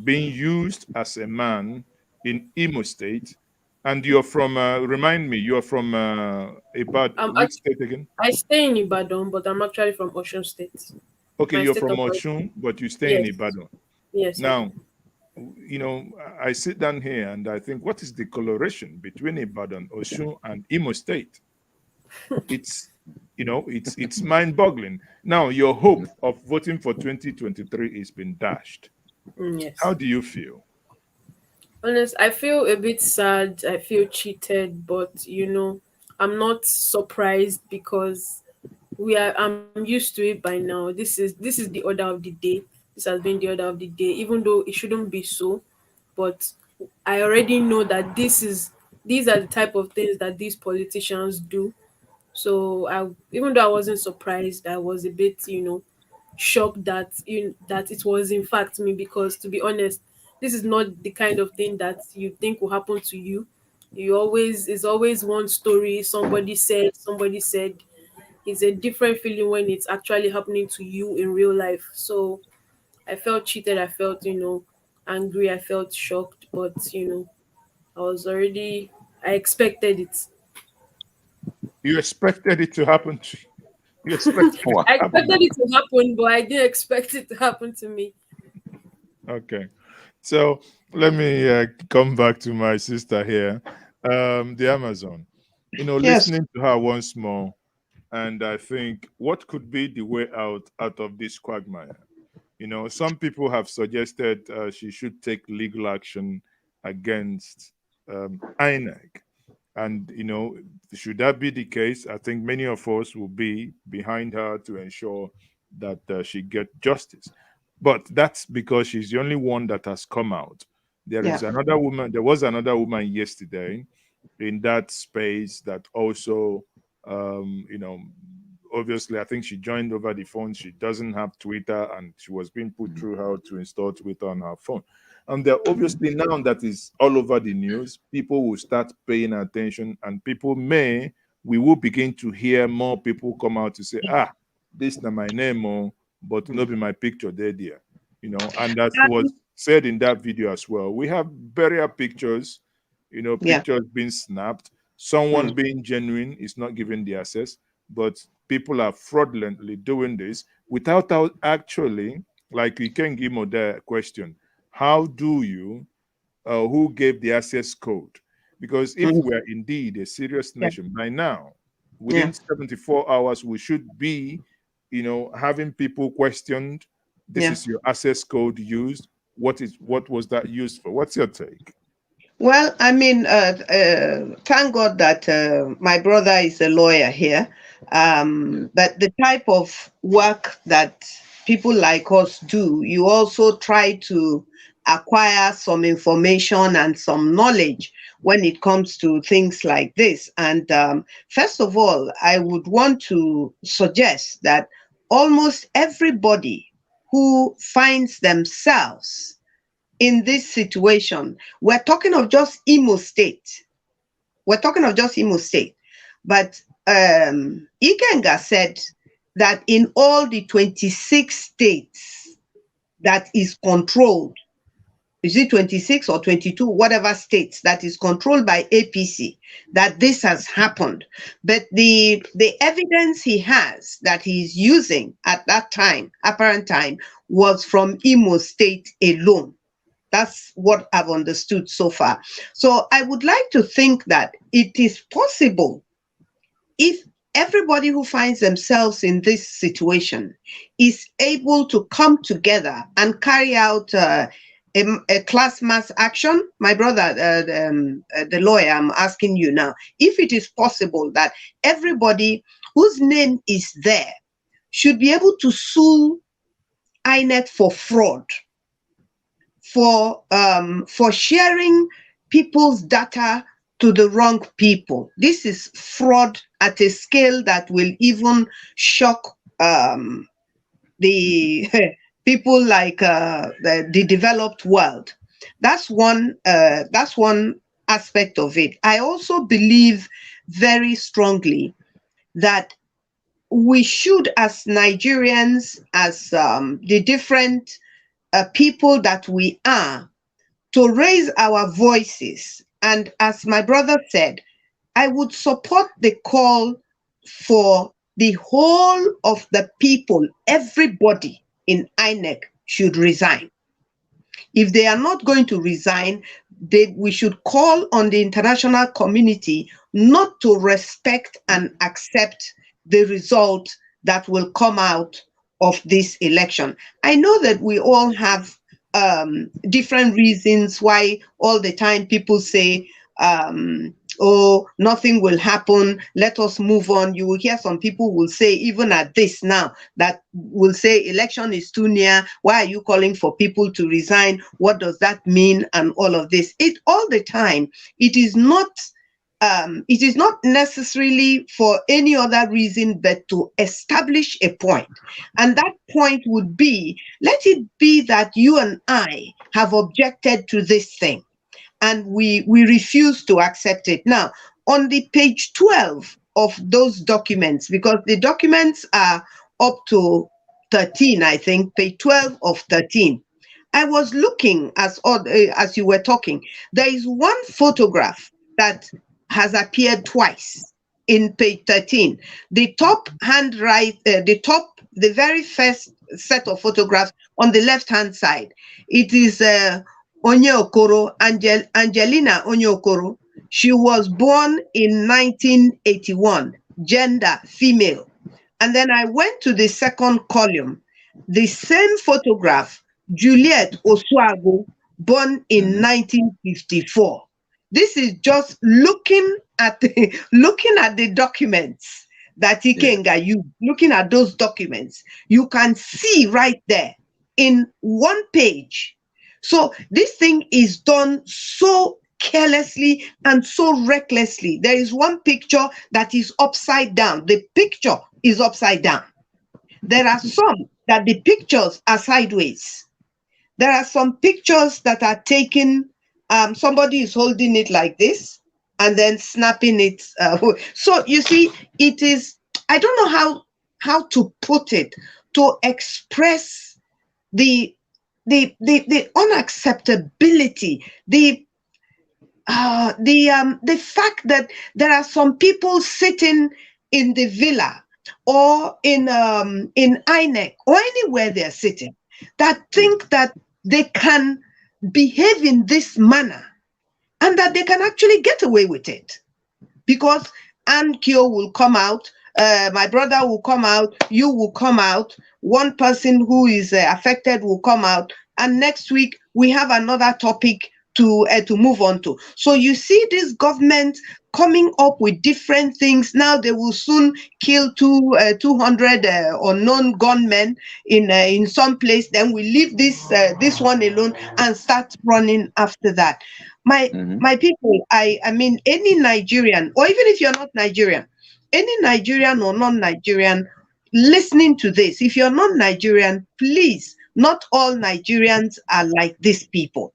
being used as a man in Imo State, and you're from, remind me, you're from which Actually, state again? I stay in Ibadan, but I'm actually from Ocean State. Okay, My you're state from of birth. Oshun, but you stay in Yes. Ibadan. Yes, I do. Now, I sit down here and I think, what is the coloration between Ibadan, Oshun, and Imo State? It's, it's mind-boggling. Now, your hope of voting for 2023 is been dashed. Yes. How do you feel? Honest, I feel a bit sad. I feel cheated, but I'm not surprised, because I'm used to it by now. This is the order of the day. This has been the order of the day, even though it shouldn't be so. But I already know that these are the type of things that these politicians do. So even though I wasn't surprised, I was a bit, shocked that it was in fact me, because to be honest, this is not the kind of thing that you think will happen to you. It's always one story, somebody said. It's a different feeling when it's actually happening to you in real life. So I felt cheated, I felt angry, I felt shocked, but I was already I expected it. You expected it to happen to you. You expected it Wow. to I happen. expected it to happen, but I didn't expect it to happen to me. Okay. So let me come back to my sister here, the Amazon. Yes. listening to her once more, and I think what could be the way out of this quagmire? Some people have suggested she should take legal action against INEC. And, should that be the case, I think many of us will be behind her to ensure that she get justice. But that's because she's the only one that has come out. There is Yeah. another woman, there was another woman yesterday in that space that also, obviously, I think she joined over the phone. She doesn't have Twitter, and she was being put through how to install Twitter on her phone. And there obviously now that is all over the news, people will start paying attention, and we will begin to hear more people come out to say, this is my name, but not be my picture there. And that was said in that video as well. We have burial pictures, Yeah. pictures being snapped. Someone being genuine is not given the access, but people are fraudulently doing this without actually, like you can give me the question, how do you, who gave the access code? Because if we're indeed a serious nation by now, within 74 hours, we should be, having people questioned. This is your access code used. What was that used for? What's your take? Well, I mean, thank God that my brother is a lawyer here. But the type of work that people like us do, you also try to acquire some information and some knowledge when it comes to things like this. And first of all, I would want to suggest that almost everybody who finds themselves in this situation, we're talking of just Imo State. We're talking of just Imo State. But Ikenga said that in all the 26 states that is controlled, is it 26 or 22, whatever states that is controlled by APC, that this has happened. But the evidence he has that he's using at that time, apparent time, was from Imo State alone. That's what I've understood so far. So I would like to think that it is possible, if everybody who finds themselves in this situation is able to come together and carry out a class mass action. My brother, the lawyer, I'm asking you now, if it is possible that everybody whose name is there should be able to sue INEC for fraud, for sharing people's data to the wrong people. This is fraud at a scale that will even shock the people like the developed world. That's one aspect of it. I also believe very strongly that we should, as Nigerians, as the different people that we are, to raise our voices. And as my brother said, I would support the call for the whole of the people, everybody in INEC should resign. If they are not going to resign, we should call on the international community not to respect and accept the result that will come out of this election. I know that we all have different reasons why all the time people say, oh, nothing will happen, let us move on. You will hear some people will say, even at this now, that will say election is too near. Why are you calling for people to resign? What does that mean? And all of this. It all the time, it is not necessarily for any other reason but to establish a point. And that point would be, let it be that you and I have objected to this thing and we refuse to accept it. Now, on the page 12 of those documents, because the documents are up to 13, I think, page 12 of 13, I was looking as you were talking. There is one photograph that has appeared twice in page 13. The top the very first set of photographs on the left-hand side, it is Angelina Onye Okoro. She was born in 1981, gender female. And then I went to the second column, the same photograph, Juliet Osuago, born in 1954. This is just looking at the documents that Ikenga used, looking at those documents. You can see right there in one page. So this thing is done so carelessly and so recklessly. There is one picture that is upside down. The picture is upside down. There are some that the pictures are sideways. There are some pictures that are taken, somebody is holding it like this and then snapping it. So you see, it is, I don't know how to put it, to express the unacceptability, the fact that there are some people sitting in the villa or in INEC or anywhere they're sitting that think that they can behave in this manner and that they can actually get away with it. Because Ankyo will come out, my brother will come out, you will come out, one person who is affected will come out, and next week we have another topic to move on to. So you see this government coming up with different things. Now they will soon kill 200 unknown gunmen in some place. Then we leave this one alone and start running after that. My people, I mean, any Nigerian, or even if you're not Nigerian, any Nigerian or non-Nigerian listening to this, if you're not Nigerian, please, not all Nigerians are like these people.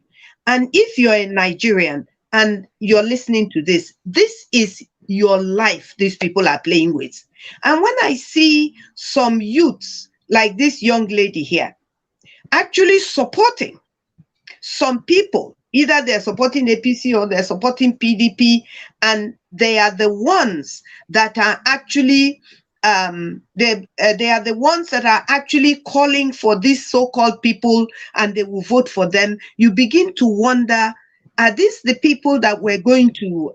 And if you're a Nigerian and you're listening to this, this is your life these people are playing with. And when I see some youths like this young lady here actually supporting some people, either they're supporting APC or they're supporting PDP, and they are the ones that are actually they are the ones that are actually calling for these so-called people, and they will vote for them. You begin to wonder, are these the people that we're going to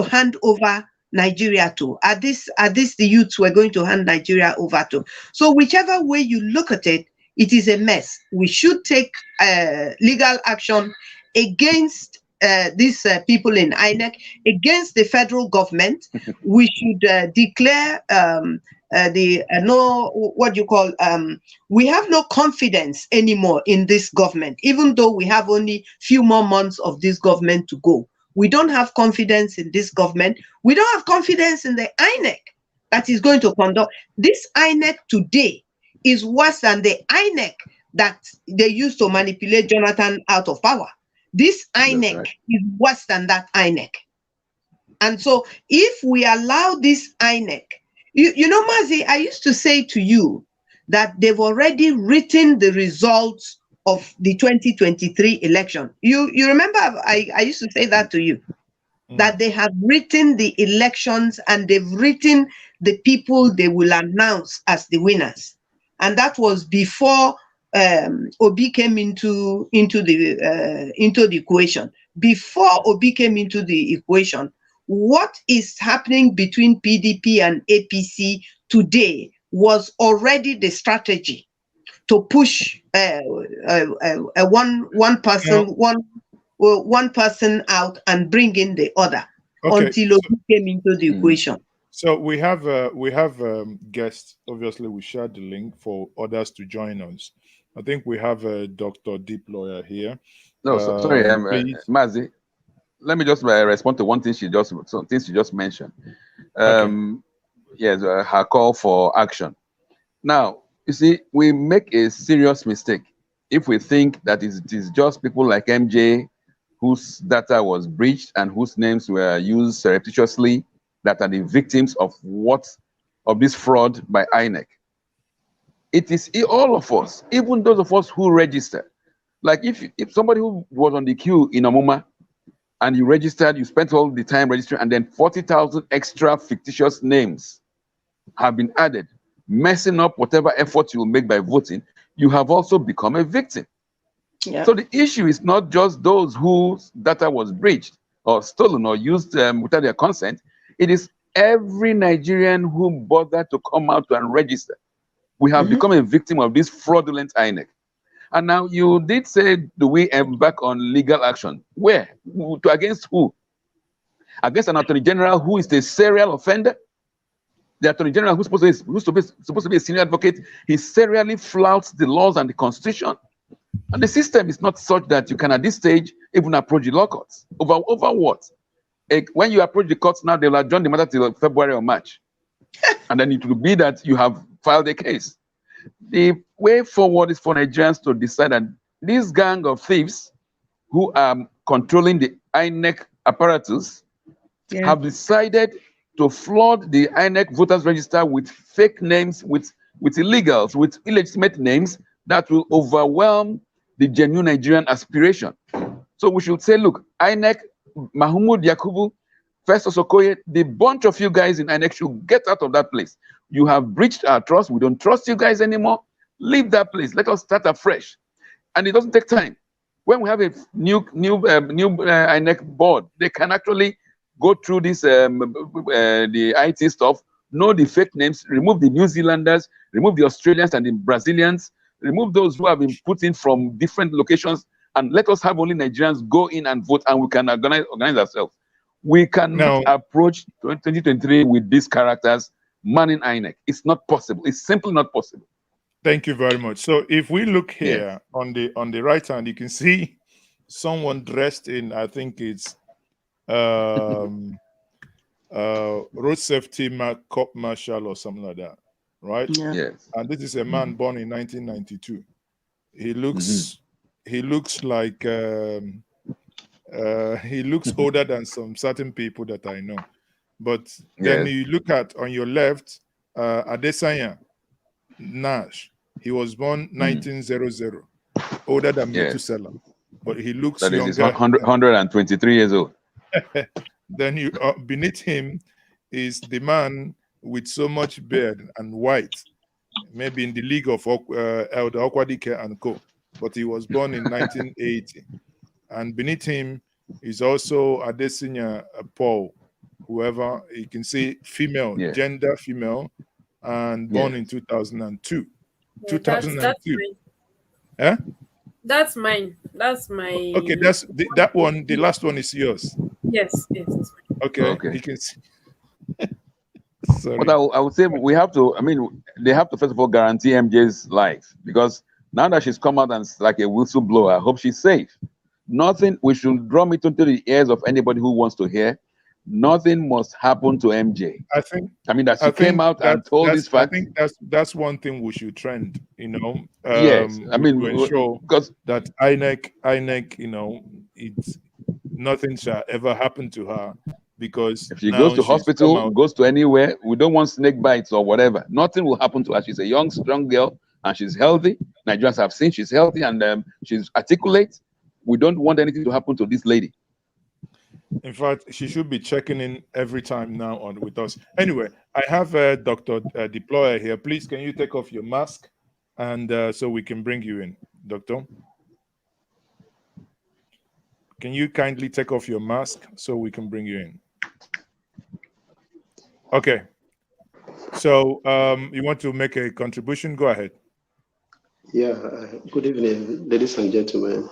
hand over Nigeria to? Are these the youths we're going to hand Nigeria over to? So whichever way you look at it, it is a mess. We should take legal action against these people in INEC, against the federal government. We should declare we have no confidence anymore in this government, even though we have only few more months of this government to go. We don't have confidence in this government. We don't have confidence in the INEC that is going to conduct. This INEC today is worse than the INEC that they used to manipulate Jonathan out of power. This INEC is worse than that INEC. And so if we allow this INEC, you know, Maazi, I used to say to you that they've already written the results of the 2023 election. You remember I used to say that to you, that they have written the elections and they've written the people they will announce as the winners. And that was before Obi came into the equation. Before Obi came into the equation, what is happening between PDP and APC today was already the strategy to push one person out and bring in the other until Obi came into the equation. So we have guests. Obviously, we shared the link for others to join us. I think we have a Dr. Deep Lawyer here. No, sorry, Maazi. Let me just respond to one thing she just mentioned. Yes, her call for action. Now, you see, we make a serious mistake if we think that it is just people like MJ whose data was breached and whose names were used surreptitiously that are the victims of this fraud by INEC. It is all of us, even those of us who registered. Like if somebody who was on the queue in Amuma and you registered, you spent all the time registering, and then 40,000 extra fictitious names have been added, messing up whatever effort you will make by voting, you have also become a victim. Yeah. So the issue is not just those whose data was breached. or stolen or used without their consent. It is every Nigerian who bothered to come out and register. We have become a victim of this fraudulent INEC. And now you did say, do we embark on legal action? Where? Against who? Against an attorney general who is a serial offender? The attorney general who's supposed to be a senior advocate, he serially flouts the laws and the constitution. And the system is not such that you can at this stage even approach the law courts. Over what? When you approach the courts now, they will adjourn the matter till February or March. And then it will be that you have filed a case. The way forward is for Nigerians to decide that this gang of thieves who are controlling the INEC apparatus have decided to flood the INEC voters register with fake names, with illegals, with illegitimate names that will overwhelm the genuine Nigerian aspiration. So we should say, look, INEC, Mahmoud Yakubu, Festus Okoye, the bunch of you guys in INEC should get out of that place. You have breached our trust. We don't trust you guys anymore. Leave that place. Let us start afresh. And it doesn't take time. When we have a new INEC board, they can actually go through this the IT stuff, know the fake names, remove the New Zealanders, remove the Australians and the Brazilians, remove those who have been put in from different locations, and let us have only Nigerians go in and vote, and we can organize ourselves. We cannot approach 2023 with these characters manning INEC. It's not possible. It's simply not possible. Thank you very much. So if we look here on the right hand, you can see someone dressed in, I think it's road safety cop marshal or something like that, right? Yes. And this is a man born in 1992. He looks like he looks older than some certain people that I know. But then you look at on your left, Adesanya Nash. He was born 1900, older than Methuselah, but he looks younger. He's 123 years old. Then you beneath him is the man with so much beard and white, maybe in the league of Elder Okwadike and Co. But he was born in 1980. And beneath him is also Adesanya Paul, whoever you can see, female, gender female, and born in 2002. 2002. That's mine. That's my. Okay, that's that one. The last one is yours. Yes. Okay. You can see. Sorry. But I would say we have to. I mean, they have to first of all guarantee MJ's life, because now that she's come out and like a whistleblower, I hope she's safe. Nothing. We should drum it into the ears of anybody who wants to hear. Nothing must happen to MJ. I mean that she came out and told this fact. I think that's one thing we should trend. Yes, I mean, to ensure because that INEC, it's nothing shall ever happen to her, because if she goes to hospital, goes to anywhere, we don't want snake bites or whatever. Nothing will happen to her. She's a young, strong girl, and she's healthy. Nigerians have seen she's healthy and she's articulate. We don't want anything to happen to this lady. In fact, she should be checking in every time now on with us. Anyway, I have Dr. Deployer here. Please, can you take off your mask, and so we can bring you in, Doctor? Can you kindly take off your mask so we can bring you in? Okay. So you want to make a contribution? Go ahead. Yeah. Good evening, ladies and gentlemen.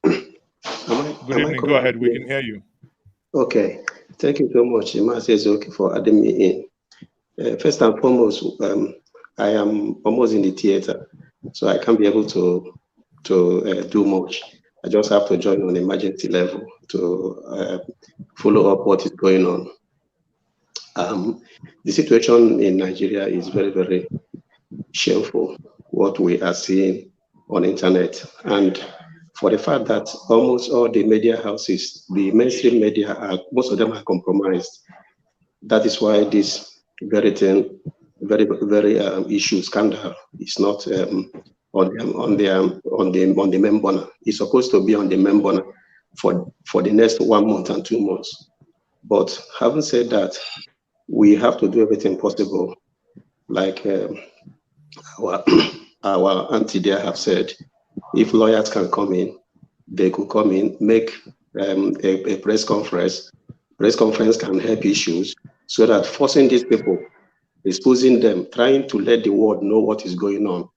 Good evening. Go ahead. We can hear you. Okay. Thank you so much, MaaziEzeoke, for adding me in. First and foremost, I am almost in the theater, so I can't be able to do much. I just have to join on emergency level to follow up what is going on. The situation in Nigeria is very, very shameful, what we are seeing on internet. And for the fact that almost all the media houses, the mainstream media, most of them are compromised. That is why this very issue, scandal, is not on the main burner. It's supposed to be on the main burner for the next 1 month and 2 months. But having said that, we have to do everything possible, like our auntie there have said. If lawyers can come in, they could come in, make a press conference. Press conference can help issues, so that forcing these people, exposing them, trying to let the world know what is going on.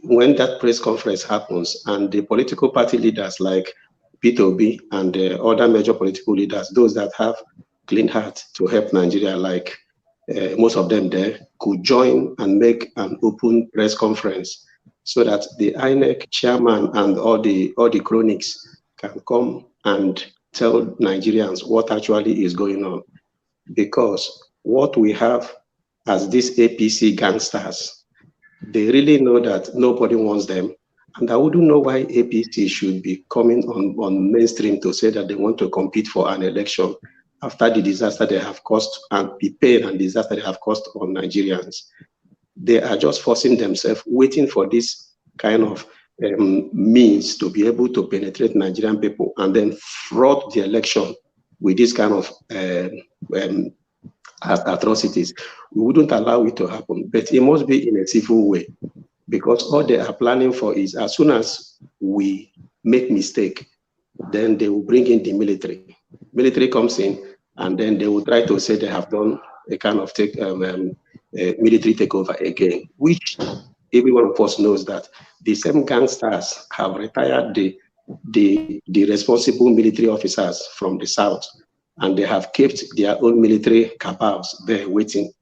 When that press conference happens and the political party leaders like P2B and other major political leaders, those that have clean heart to help Nigeria, like most of them there, could join and make an open press conference so that the INEC chairman and all the chronics can come and tell Nigerians what actually is going on. Because what we have as these APC gangsters, they really know that nobody wants them. And I wouldn't know why APC should be coming on mainstream to say that they want to compete for an election after the disaster they have caused and the pain and disaster they have caused on Nigerians. They are just forcing themselves, waiting for this kind of means to be able to penetrate Nigerian people and then fraud the election with this kind of atrocities. We wouldn't allow it to happen, but it must be in a civil way, because all they are planning for is as soon as we make mistake, then they will bring in the military. Military comes in, and then they will try to say they have done a kind of military takeover again, which every one of us knows that the same gangsters have retired the responsible military officers from the south, and they have kept their own military cabals there waiting.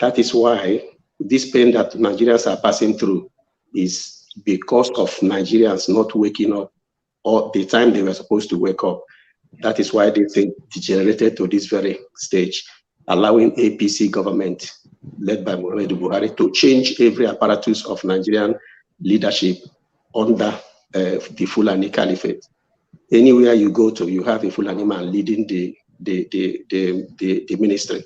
That is why this pain that Nigerians are passing through is because of Nigerians not waking up or the time they were supposed to wake up. That is why they think degenerated to this very stage, allowing APC government led by Muhammadu Buhari to change every apparatus of Nigerian leadership under the Fulani Caliphate. Anywhere you go to, you have a Fulani man leading the ministry.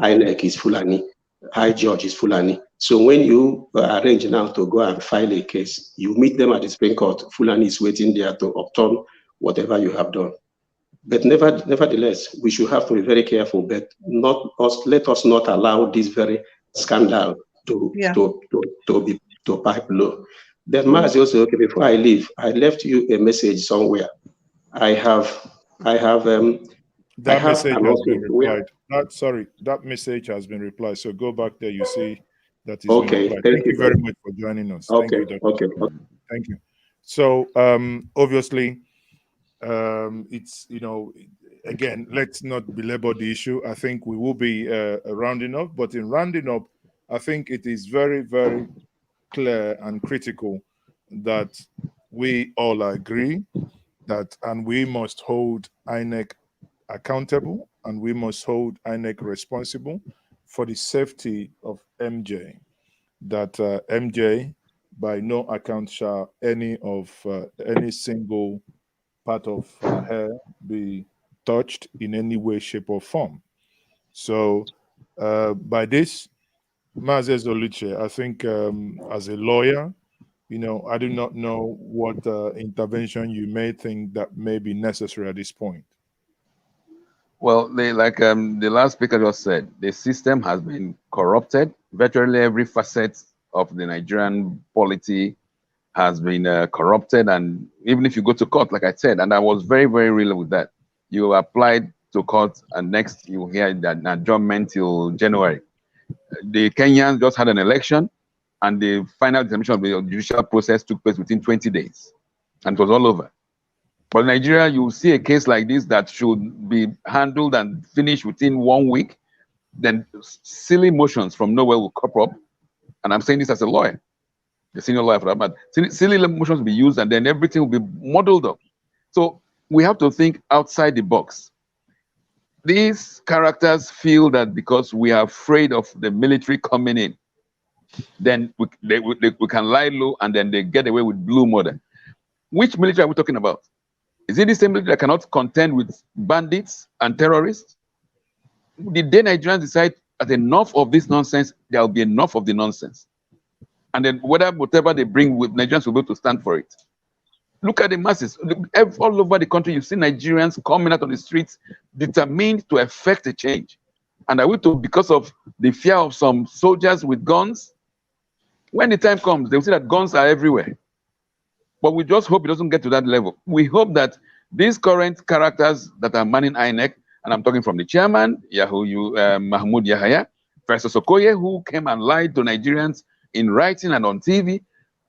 INEC is Fulani, High Judge is Fulani. So when you arrange now to go and file a case, you meet them at the Supreme Court. Fulani is waiting there to upturn whatever you have done. But nevertheless, we should have to be very careful. But let us not allow this very scandal to pipe low. Then MaaziEzeoke, before I leave, I left you a message somewhere. That message has been replied. That message has been replied. So go back there. You see that is okay. Thank you very much for joining us. Okay. Thank you, Dr. Okay. Thank you. So obviously, it's again, let's not belabor the issue. I think we will be rounding up, but in rounding up, I think it is very, very clear and critical that we all agree that, and we must hold INEC accountable, and we must hold INEC responsible for the safety of MJ. That MJ, by no account shall any single part of her hair be touched in any way, shape, or form. So by this, MaaziEzeoke, I think as a lawyer, I do not know what intervention you may think that may be necessary at this point. Well, like the last speaker just said, the system has been corrupted. Virtually every facet of the Nigerian polity has been corrupted. And even if you go to court, like I said, and I was very, very real with that, you applied to court and next you hear that adjournment till January. The Kenyans just had an election, and the final determination of the judicial process took place within 20 days, and it was all over. But in Nigeria, you see a case like this that should be handled and finished within 1 week, then silly motions from nowhere will crop up. And I'm saying this as a lawyer, a senior lawyer for that, but silly motions will be used, and then everything will be muddled up. So we have to think outside the box. These characters feel that because we are afraid of the military coming in, then we can lie low, and then they get away with blue murder. Which military are we talking about? Is it the same military that cannot contend with bandits and terrorists? The day Nigerians decide that enough of this nonsense, there will be enough of the nonsense. And then whatever they bring, with Nigerians will be able to stand for it. Look at the masses. All over the country, you see Nigerians coming out on the streets determined to effect a change. And are we to, because of the fear of some soldiers with guns? When the time comes, they'll see that guns are everywhere. But we just hope it doesn't get to that level. We hope that These current characters that are manning INEC, and I'm talking from the chairman, Mahmoud Yahya, Professor Sokoye, who came and lied to Nigerians in writing and on TV,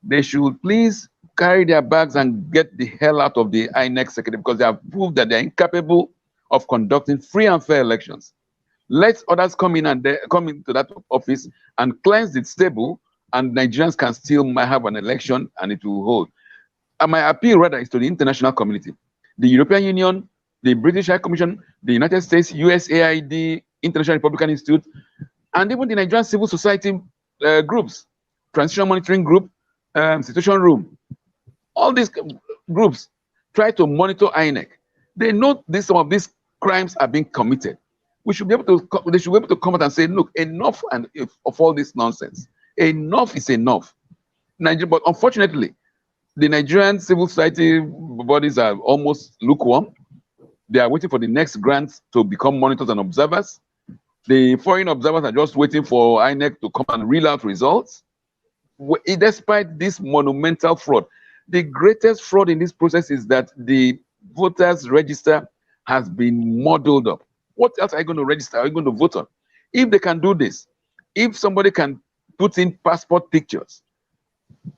they should please carry their bags and get the hell out of the INEC secretary, because they have proved that they're incapable of conducting free and fair elections. Let others come in and come into that office and cleanse the stable, and Nigerians can still have an election and it will hold. And my appeal rather is to the international community, the European Union, the British High Commission, the United States, USAID, International Republican Institute, and even the Nigerian civil society groups, Transition Monitoring Group, Situation Room. All these groups try to monitor INEC. They know some of these crimes are being committed. We should be able to. They should be able to come out and say, "Look, enough of all this nonsense. Enough is enough." But unfortunately, the Nigerian civil society bodies are almost lukewarm. They are waiting for the next grants to become monitors and observers. The foreign observers are just waiting for INEC to come and reel out results. Despite this monumental fraud, the greatest fraud in this process is that the voters register has been muddled up. What else are you going to register? Are you going to vote on? If they can do this, if somebody can put in passport pictures,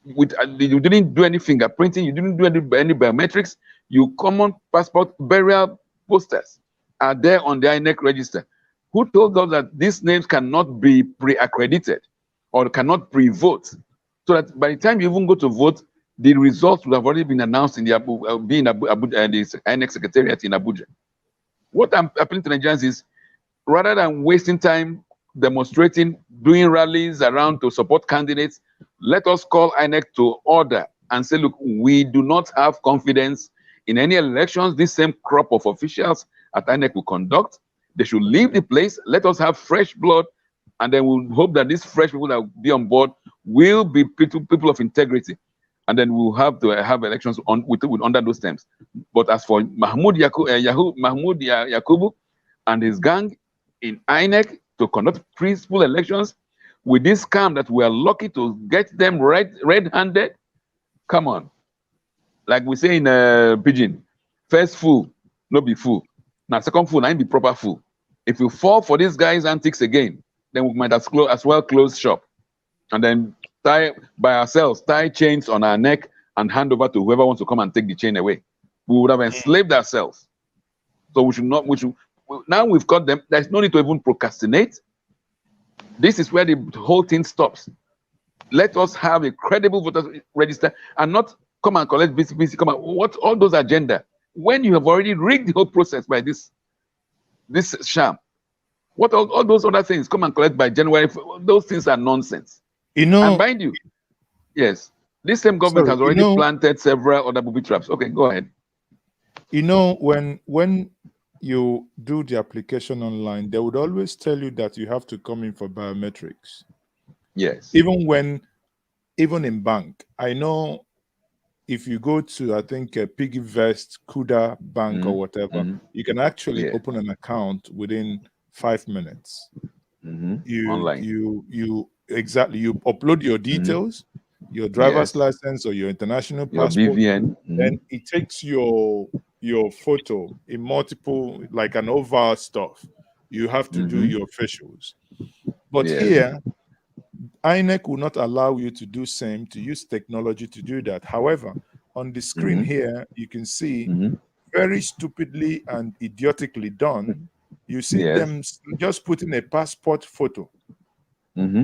you didn't do any fingerprinting, you didn't do any biometrics, your common passport burial posters are there on the INEC register. Who told us that these names cannot be pre-accredited or cannot pre-vote? So that by the time you even go to vote, the results would have already been announced in the INEC Secretariat in Abuja. What I'm appealing to Nigerians is, rather than wasting time demonstrating, doing rallies around to support candidates, let us call INEC to order and say, look, we do not have confidence in any elections this same crop of officials at INEC will conduct. They should leave the place. Let us have fresh blood, and then we'll hope that these fresh people that will be on board will be people of integrity, and then we'll have to have elections under those terms. But as for Mahmoud Yakubu and his gang in INEC to conduct peaceful elections with this scam that we are lucky to get them red-handed, come on. Like we say in Pidgin, first fool, no be fool. Now second fool, I be proper fool. If we fall for these guys' antics again, then we might as well close shop and then tie chains on our neck and hand over to whoever wants to come and take the chain away. We would have enslaved ourselves. So now we've got them. There's no need to even procrastinate. This is where the whole thing stops. Let us have a credible voter register and not come and collect BCBC, come and what all those agenda. When you have already rigged the whole process by this sham, what all those other things come and collect by January, those things are nonsense. And mind you, yes, this same government has already planted several other booby traps. Okay, go ahead. When you do the application online, they would always tell you that you have to come in for biometrics. Yes. Even in bank, I know if you go to, I think, PiggyVest, Kuda Bank or whatever, you can actually open an account within 5 minutes. Online. You upload your details, your driver's license or your international passport, BVN. then it takes your photo in multiple, like an over stuff. You have to do your facials. But here, INEC will not allow you to do same, to use technology to do that. However, on the screen here, you can see very stupidly and idiotically done. You see them just putting a passport photo,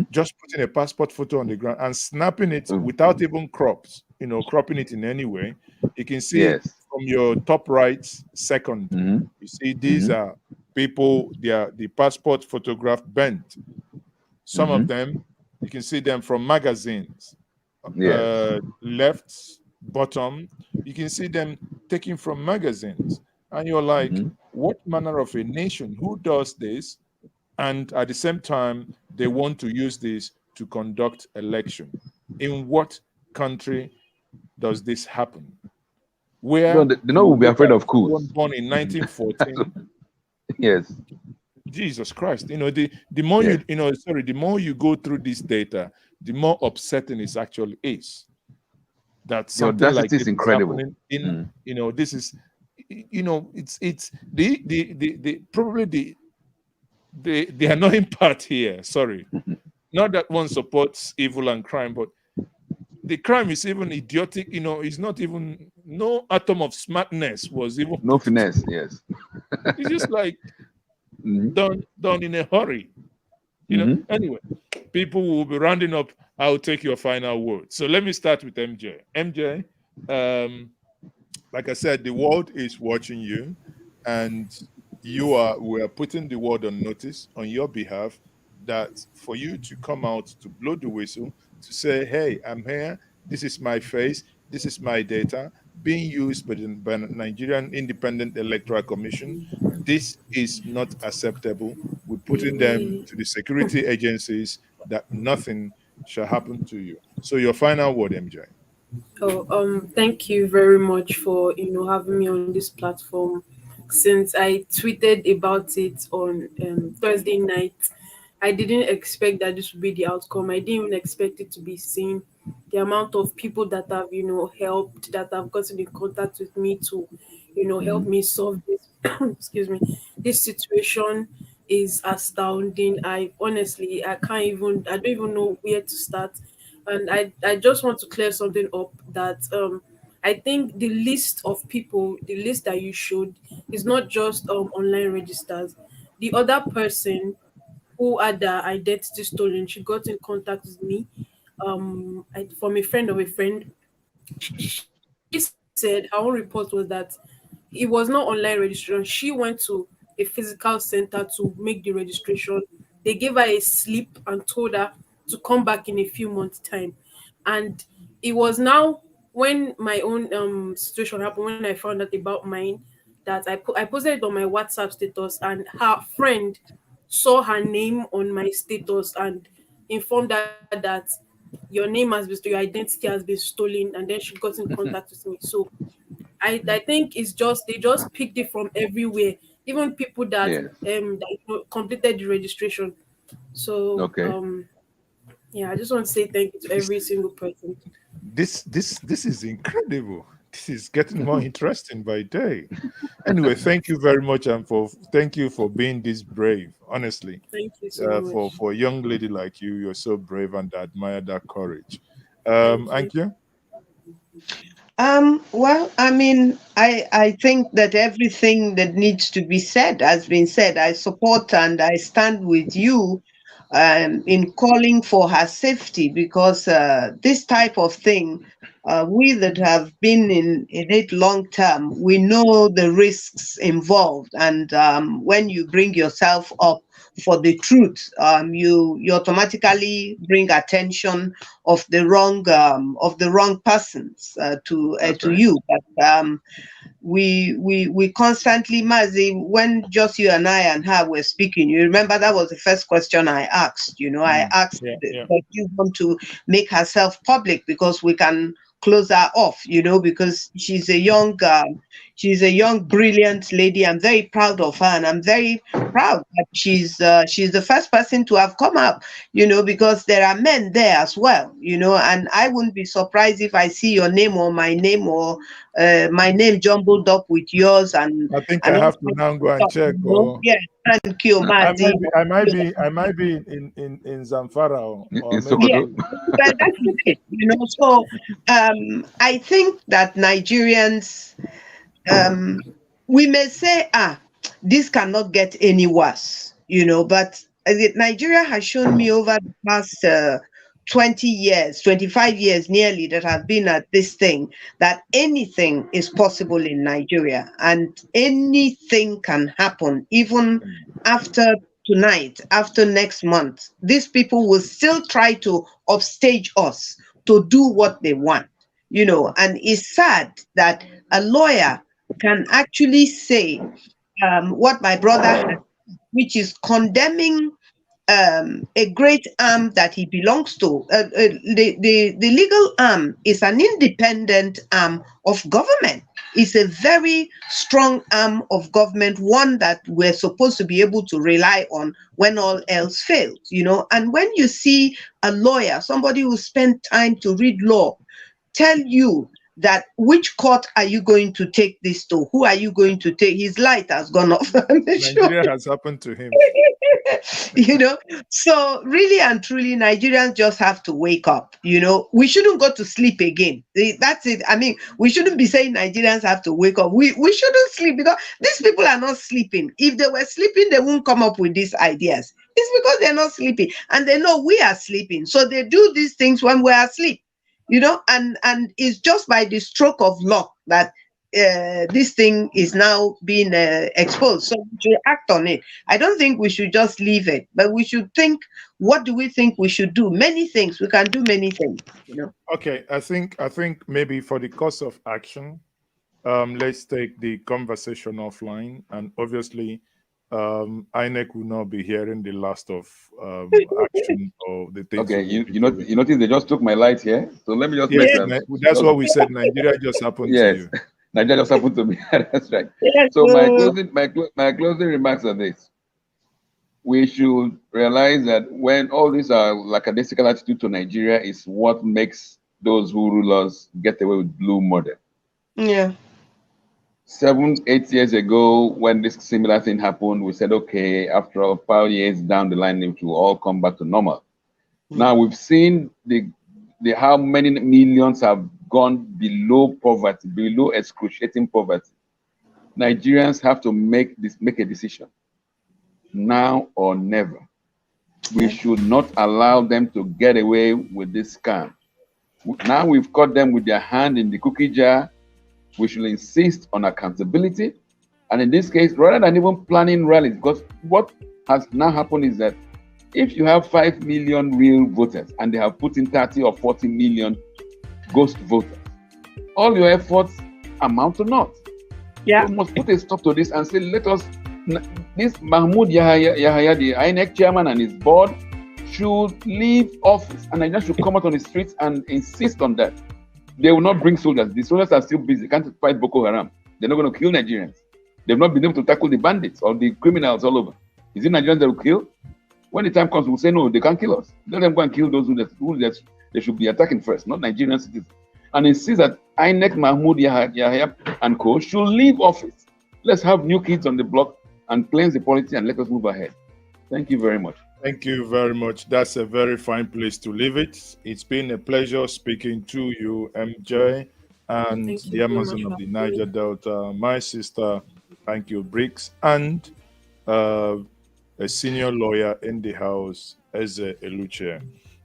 just putting a passport photo on the ground and snapping it without even cropping it in any way. You can see from your top right second, you see these are people, the passport photograph bent. Some of them, you can see them from magazines. Left, bottom, you can see them taken from magazines. And you're like, what manner of a nation? Who does this? And at the same time, they want to use this to conduct election. In what country does this happen? Where they know we'll be afraid of coups. Born in 1914. Yes. Jesus Christ. The more the more you go through this data, the more upsetting it actually is. That something like this is incredible. This is you know, it's the probably the annoying part here. Sorry, not that one supports evil and crime, but the crime is even idiotic. You know, it's not even, no atom of smartness was even No put into finesse, it. yes. It's just like Mhm. done in a hurry. You know. Mhm. Anyway, people will be rounding up. I'll take your final word. So let me start with MJ. MJ, like I said, the world is watching you, and we are putting the world on notice on your behalf, that for you to come out to blow the whistle, to say, hey, I'm here, this is my face, this is my data being used by the Nigerian Independent Electoral Commission. This is not acceptable. We're putting them to the security agencies, that nothing shall happen to you. So your final word, MJ. Oh, thank you very much for having me on this platform. Since I tweeted about it on Thursday night, I didn't expect that this would be the outcome. I didn't even expect it to be seen. The amount of people that have helped, that have gotten in contact with me to help Mhm. me solve this excuse me, this situation is astounding. I honestly, I don't even know where to start. And I just want to clear something up, that I think the list of people, the list that you showed, is not just online registers. The other person who had their identity stolen, she got in contact with me, from a friend of a friend. She said her own report was that it was not online registration. She went to a physical center to make the registration. They gave her a slip and told her to come back in a few months' time. And it was now, when my own situation happened, when I found out about mine, that I posted it on my WhatsApp status, and her friend saw her name on my status and informed her that your identity has been stolen, and then she got in contact with me. So I think it's just, they just picked it from everywhere, even people Yes. that completed the registration. So Okay. yeah, I just want to say thank you to every single person. This is incredible. This is getting more interesting by day. Anyway, thank you very much, and thank you for being this brave. Honestly, Thank you so much. for a young lady like you, you're so brave, and I admire that courage. Thank you. Thank you. Well, I mean, I think that everything that needs to be said has been said. I support and I stand with you in calling for her safety, because this type of thing, we that have been in it long term, we know the risks involved. And when you bring yourself up for the truth, you automatically bring attention of the wrong persons That's to right. you. But we constantly, Mazi, when just you and I and her were speaking, you remember that was the first question I asked. I asked, Yeah, yeah. but you want to make herself public because we can close her off, because she's a young, brilliant lady. I'm very proud of her, and I'm very proud that she's the first person to have come up, because there are men there as well, and I wouldn't be surprised if I see your name or my name, or my name jumbled up with yours, and I think I all have to kinds now of go and stuff, check. Or Yeah, thank you, Mazi. I might be in Zamfara, or In Yeah, maybe. Sokoto. well, that is it. So I think that Nigerians, um, we may say, this cannot get any worse, but Nigeria has shown me over the past 20 years, 25 years nearly, that I've been at this thing, that anything is possible in Nigeria, and anything can happen, even after tonight, after next month. These people will still try to upstage us to do what they want, and it's sad that a lawyer can actually say what my brother has, which is condemning a great arm that he belongs to. The legal arm is an independent arm of government. It's a very strong arm of government, one that we're supposed to be able to rely on when all else fails, And when you see a lawyer, somebody who spent time to read law, tell you that which court are you going to take this to? Who are you going to take? His light has gone off. Nigeria has happened to him. You know, so really and truly, Nigerians just have to wake up. You know, we shouldn't go to sleep again. That's it. I mean, we shouldn't be saying Nigerians have to wake up. We shouldn't sleep, because these people are not sleeping. If they were sleeping, they won't come up with these ideas. It's because they're not sleeping, and they know we are sleeping. So they do these things when we're asleep, you know, and it's just by the stroke of luck that this thing is now being exposed. So we should act on it. I don't think we should just leave it, but we should think, what do we think we should do? Many things. We can do many things, you know. Okay, I think maybe for the course of action, let's take the conversation offline, and obviously INEC will not be hearing the last of action or the things. Okay, you notice they just took my light here, so let me just make that. That's what we said. Nigeria just happened to you. Nigeria just happened to me. That's right. Yes, so my closing remarks are this: we should realize that when all these are lackadaisical attitude to Nigeria is what makes those who rule us get away with blue model. Yeah. 7-8 years ago, when this similar thing happened, we said, okay, after 5 years down the line, it will all come back to normal. Now we've seen the how many millions have gone below poverty, below excruciating poverty. Nigerians have to make a decision, now or never. We should not allow them to get away with this scam. Now we've caught them with their hand in the cookie jar. We should insist on accountability. And in this case, rather than even planning rallies, because what has now happened is that if you have 5 million real voters and they have put in 30 or 40 million ghost voters, all your efforts amount to naught. Yeah. We must put a stop to this and say, let us, this Mahmoud Yahaya, the INEC chairman and his board, should leave office, and Nigerians should come out on the streets and insist on that. They will not bring soldiers. The soldiers are still busy. They can't fight Boko Haram. They're not going to kill Nigerians. They've not been able to tackle the bandits or the criminals all over. Is it Nigerians that will kill? When the time comes, we'll say, no, they can't kill us. Let them go and kill those who they should be attacking first, not Nigerian citizens. And insist that INEC, Mahmoud Yahya and co. should leave office. Let's have new kids on the block and cleanse the polity and let us move ahead. Thank you very much. Thank you very much. That's a very fine place to leave it. It's been a pleasure speaking to you, MJ, and the Amazon of the Niger Delta, my sister, thank you, Briggs, and a senior lawyer in the house, Eluche.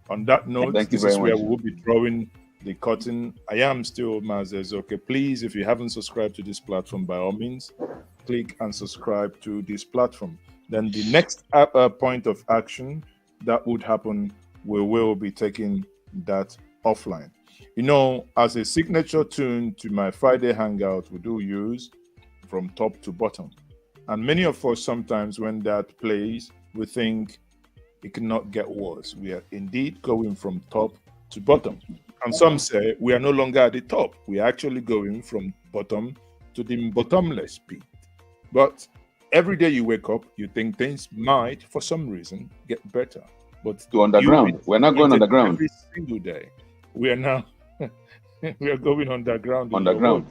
On that note, this is where we will be drawing the curtain. I am still MaaziEzeoke. Please, if you haven't subscribed to this platform, by all means, click and subscribe to this platform. Then the next point of action that would happen, we will be taking that offline. You know, as a signature tune to my Friday Hangout, we do use From Top to Bottom. And many of us sometimes when that plays, we think it cannot get worse. We are indeed going from top to bottom. And some say we are no longer at the top. We are actually going from bottom to the bottomless pit. But every day you wake up, you think things might, for some reason, get better. But to underground. We're not going underground. Every single day. We are now, we are going underground. Underground.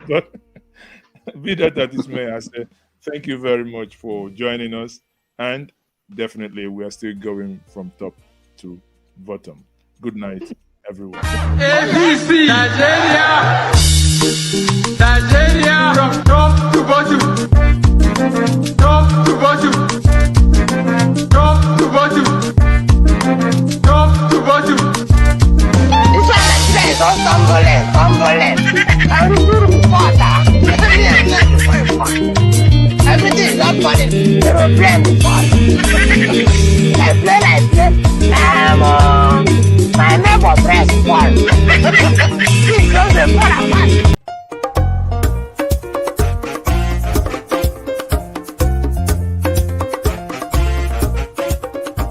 But be that as it may, I say thank you very much for joining us. And definitely we are still going from top to bottom. Good night, everyone. ABC Nigeria! Nigeria! From top to bottom! Top to bottom! Top to bottom! Top to bottom! It's like a place or tumbling. Everything is not funny. They will blame the father.